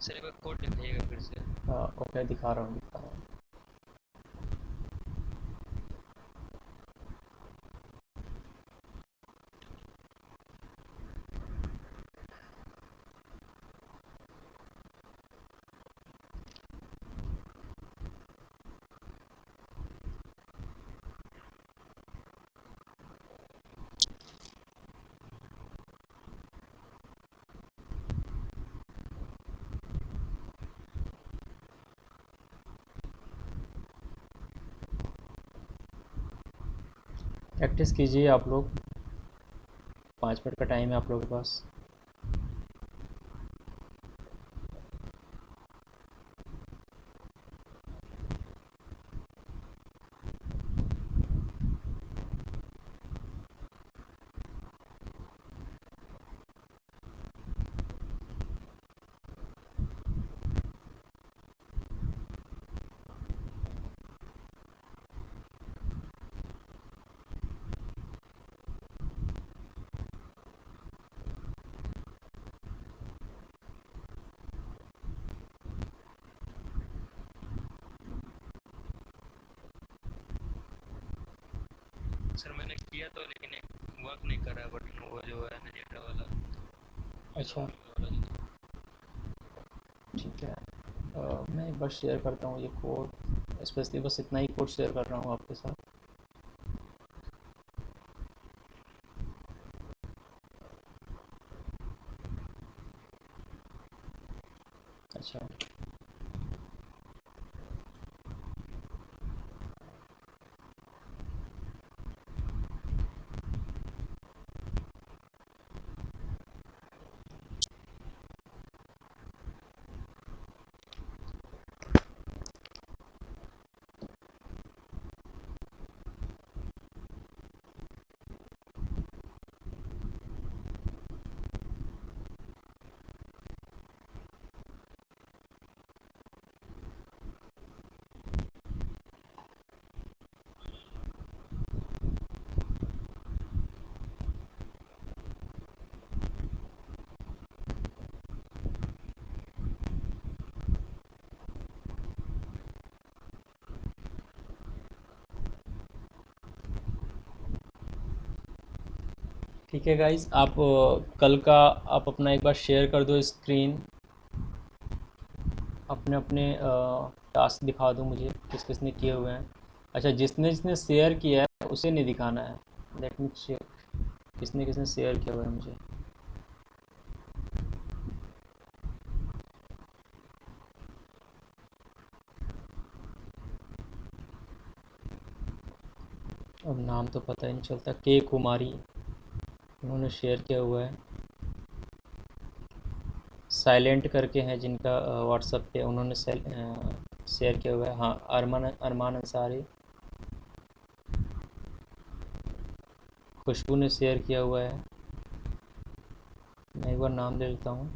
सर एक बार कोड दिखाइएगा फिर से। ओके, दिखा रहा हूँ। प्रैक्टिस कीजिए आप लोग, 5 मिनट का टाइम है आप लोगों के पास। सर मैंने किया तो लेकिन एक वर्क नहीं कर रहा है बटन, वो जो है ना डेटा वाला। अच्छा, ठीक है। मैं एक बार शेयर करता हूँ ये कोड, स्पेशली बस इतना ही कोड शेयर कर रहा हूँ आपके साथ। अच्छा, ठीक है गाइस, आप कल का आप अपना एक बार शेयर कर दो स्क्रीन, अपने अपने टास्क दिखा दो मुझे किस किसने किए हुए हैं। अच्छा, जिसने जिसने शेयर किया है उसे नहीं दिखाना है। लेट मी चेक किसने किसने शेयर किया हुआ है मुझे। अब नाम तो पता ही नहीं चलता। के कुमारी, उन्होंने शेयर किया हुआ है। साइलेंट करके हैं जिनका व्हाट्सएप पे, उन्होंने शेयर किया हुआ है। हाँ, अरमान अरमान अंसारी, खुशबू ने शेयर किया हुआ है। मैं एक बार नाम ले लेता हूँ।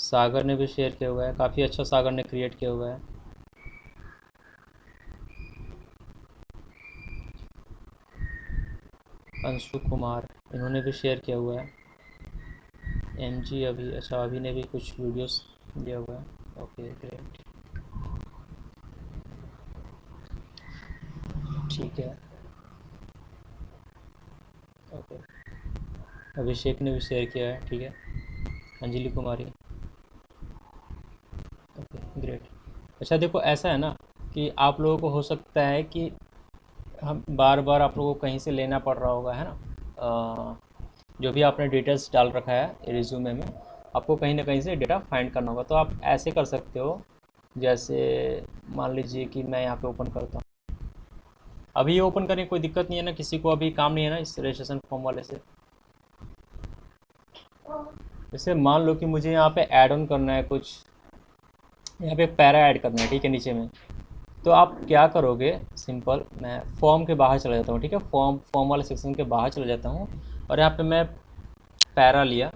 सागर ने भी शेयर किया हुआ है, काफ़ी अच्छा सागर ने क्रिएट किया हुआ है। अंशु कुमार, इन्होंने भी शेयर किया हुआ है। MG अभी, अच्छा अभी ने भी कुछ वीडियोस दिया हुआ है। ओके ग्रेट, ठीक है। ओके, अभिषेक ने भी शेयर किया है, ठीक है। अंजलि कुमारी, ओके ग्रेट। अच्छा देखो, ऐसा है ना कि आप लोगों को हो सकता है कि हम बार बार आप लोगों को कहीं से लेना पड़ रहा होगा, है ना। जो भी आपने डिटेल्स डाल रखा है रिज्यूमे में, आपको कहीं ना कहीं से डेटा फाइंड करना होगा। तो आप ऐसे कर सकते हो, जैसे मान लीजिए कि मैं यहाँ पे ओपन करता हूँ। अभी ये ओपन करने की कोई दिक्कत नहीं है ना, किसी को अभी काम नहीं है ना इस रजिस्ट्रेशन फॉर्म वाले से। जैसे मान लो कि मुझे यहाँ पे ऐड ऑन करना है कुछ, यहाँ पे एक पैरा ऐड करना है, ठीक है, नीचे में। तो आप क्या करोगे, सिंपल, मैं फॉर्म के बाहर चला जाता हूँ, ठीक है, फॉर्म वाले सेक्शन के बाहर चला जाता हूँ, और यहाँ पे मैं पैरा लिया।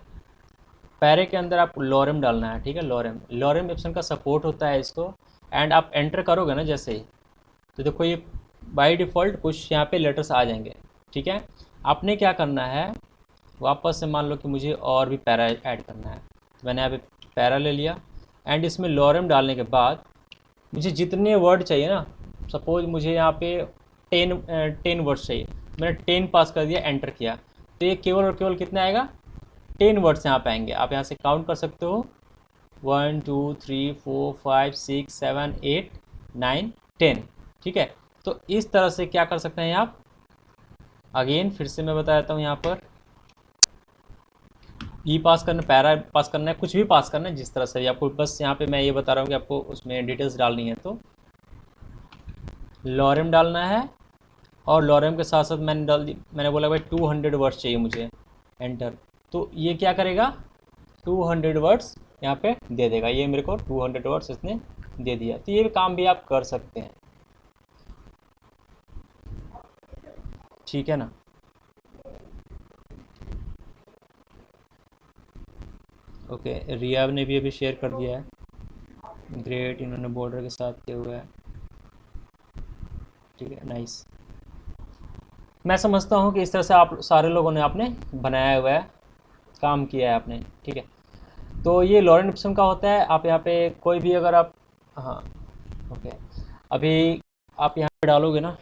पैरे के अंदर आप लॉरेम डालना है, ठीक है, लॉरेम ऑप्शन का सपोर्ट होता है इसको। एंड आप एंटर करोगे ना जैसे ही, तो देखो ये बाय डिफ़ॉल्ट कुछ यहाँ पे लेटर्स आ जाएंगे, ठीक है। आपने क्या करना है, वापस से मान लो कि मुझे और भी पैरा ऐड करना है, तो मैंने यहाँ पे पैरा ले लिया। एंड इसमें लॉरेम डालने के बाद मुझे जितने वर्ड चाहिए ना, सपोज मुझे यहाँ पे 10 वर्ड्स चाहिए, मैंने 10 पास कर दिया, एंटर किया, तो ये केवल और केवल कितना आएगा, 10 वर्ड्स यहाँ पे आएंगे। आप यहाँ से काउंट कर सकते हो, 1 2 3 4 5 6 7 8 9 10, ठीक है। तो इस तरह से क्या कर सकते हैं आप, अगेन फिर से मैं बता देता हूँ, यहाँ पर ई पास करना, पैरा पास करना है, कुछ भी पास करना है जिस तरह से आपको, बस यहाँ पे मैं ये बता रहा हूँ कि आपको उसमें डिटेल्स डालनी है। तो लॉरेम डालना है, और लॉरेम के साथ साथ मैंने डाल दी, मैंने बोला भाई 200 वर्ड्स चाहिए मुझे, एंटर। तो ये क्या करेगा, 200 वर्ड्स यहाँ पे दे देगा, ये मेरे को 200 वर्ड्स इसने दे दिया। तो ये काम भी आप कर सकते हैं, ठीक है ना। ओके, रिया ने भी अभी शेयर कर दिया है, ग्रेट, इन्होंने बॉर्डर के साथ किया हुआ है, ठीक है, नाइस। मैं समझता हूँ कि इस तरह से आप सारे लोगों ने आपने बनाया हुआ है, काम किया है आपने, ठीक है। तो ये लॉरेम इप्सम का होता है। आप यहाँ पे कोई भी अगर आप, हाँ ओके, अभी आप यहाँ पे डालोगे ना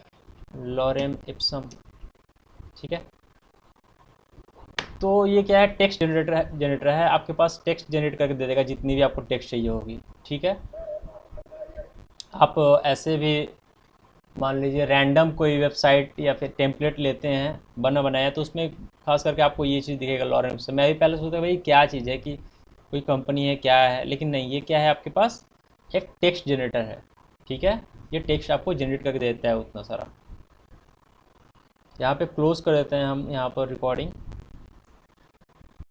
लॉरेम इप्सम, ठीक है, तो ये क्या है, टेक्स्ट जनरेटर है, आपके पास टेक्स्ट जनरेट करके दे देगा जितनी भी आपको टेक्स्ट चाहिए होगी, ठीक है। आप ऐसे भी मान लीजिए रैंडम कोई वेबसाइट या फिर टेम्पलेट लेते हैं बना बनाया, तो उसमें खास करके आपको ये चीज़ दिखेगा लॉरेम से। मैं भी पहले सोचता भाई क्या चीज़ है, कि कोई कंपनी है क्या है, लेकिन नहीं, ये क्या है, आपके पास एक टेक्स्ट जनरेटर है, ठीक है। ये टेक्स्ट आपको जनरेट करके देता है उतना सारा। यहाँ पे क्लोज कर देते हैं हम यहाँ पर रिकॉर्डिंग।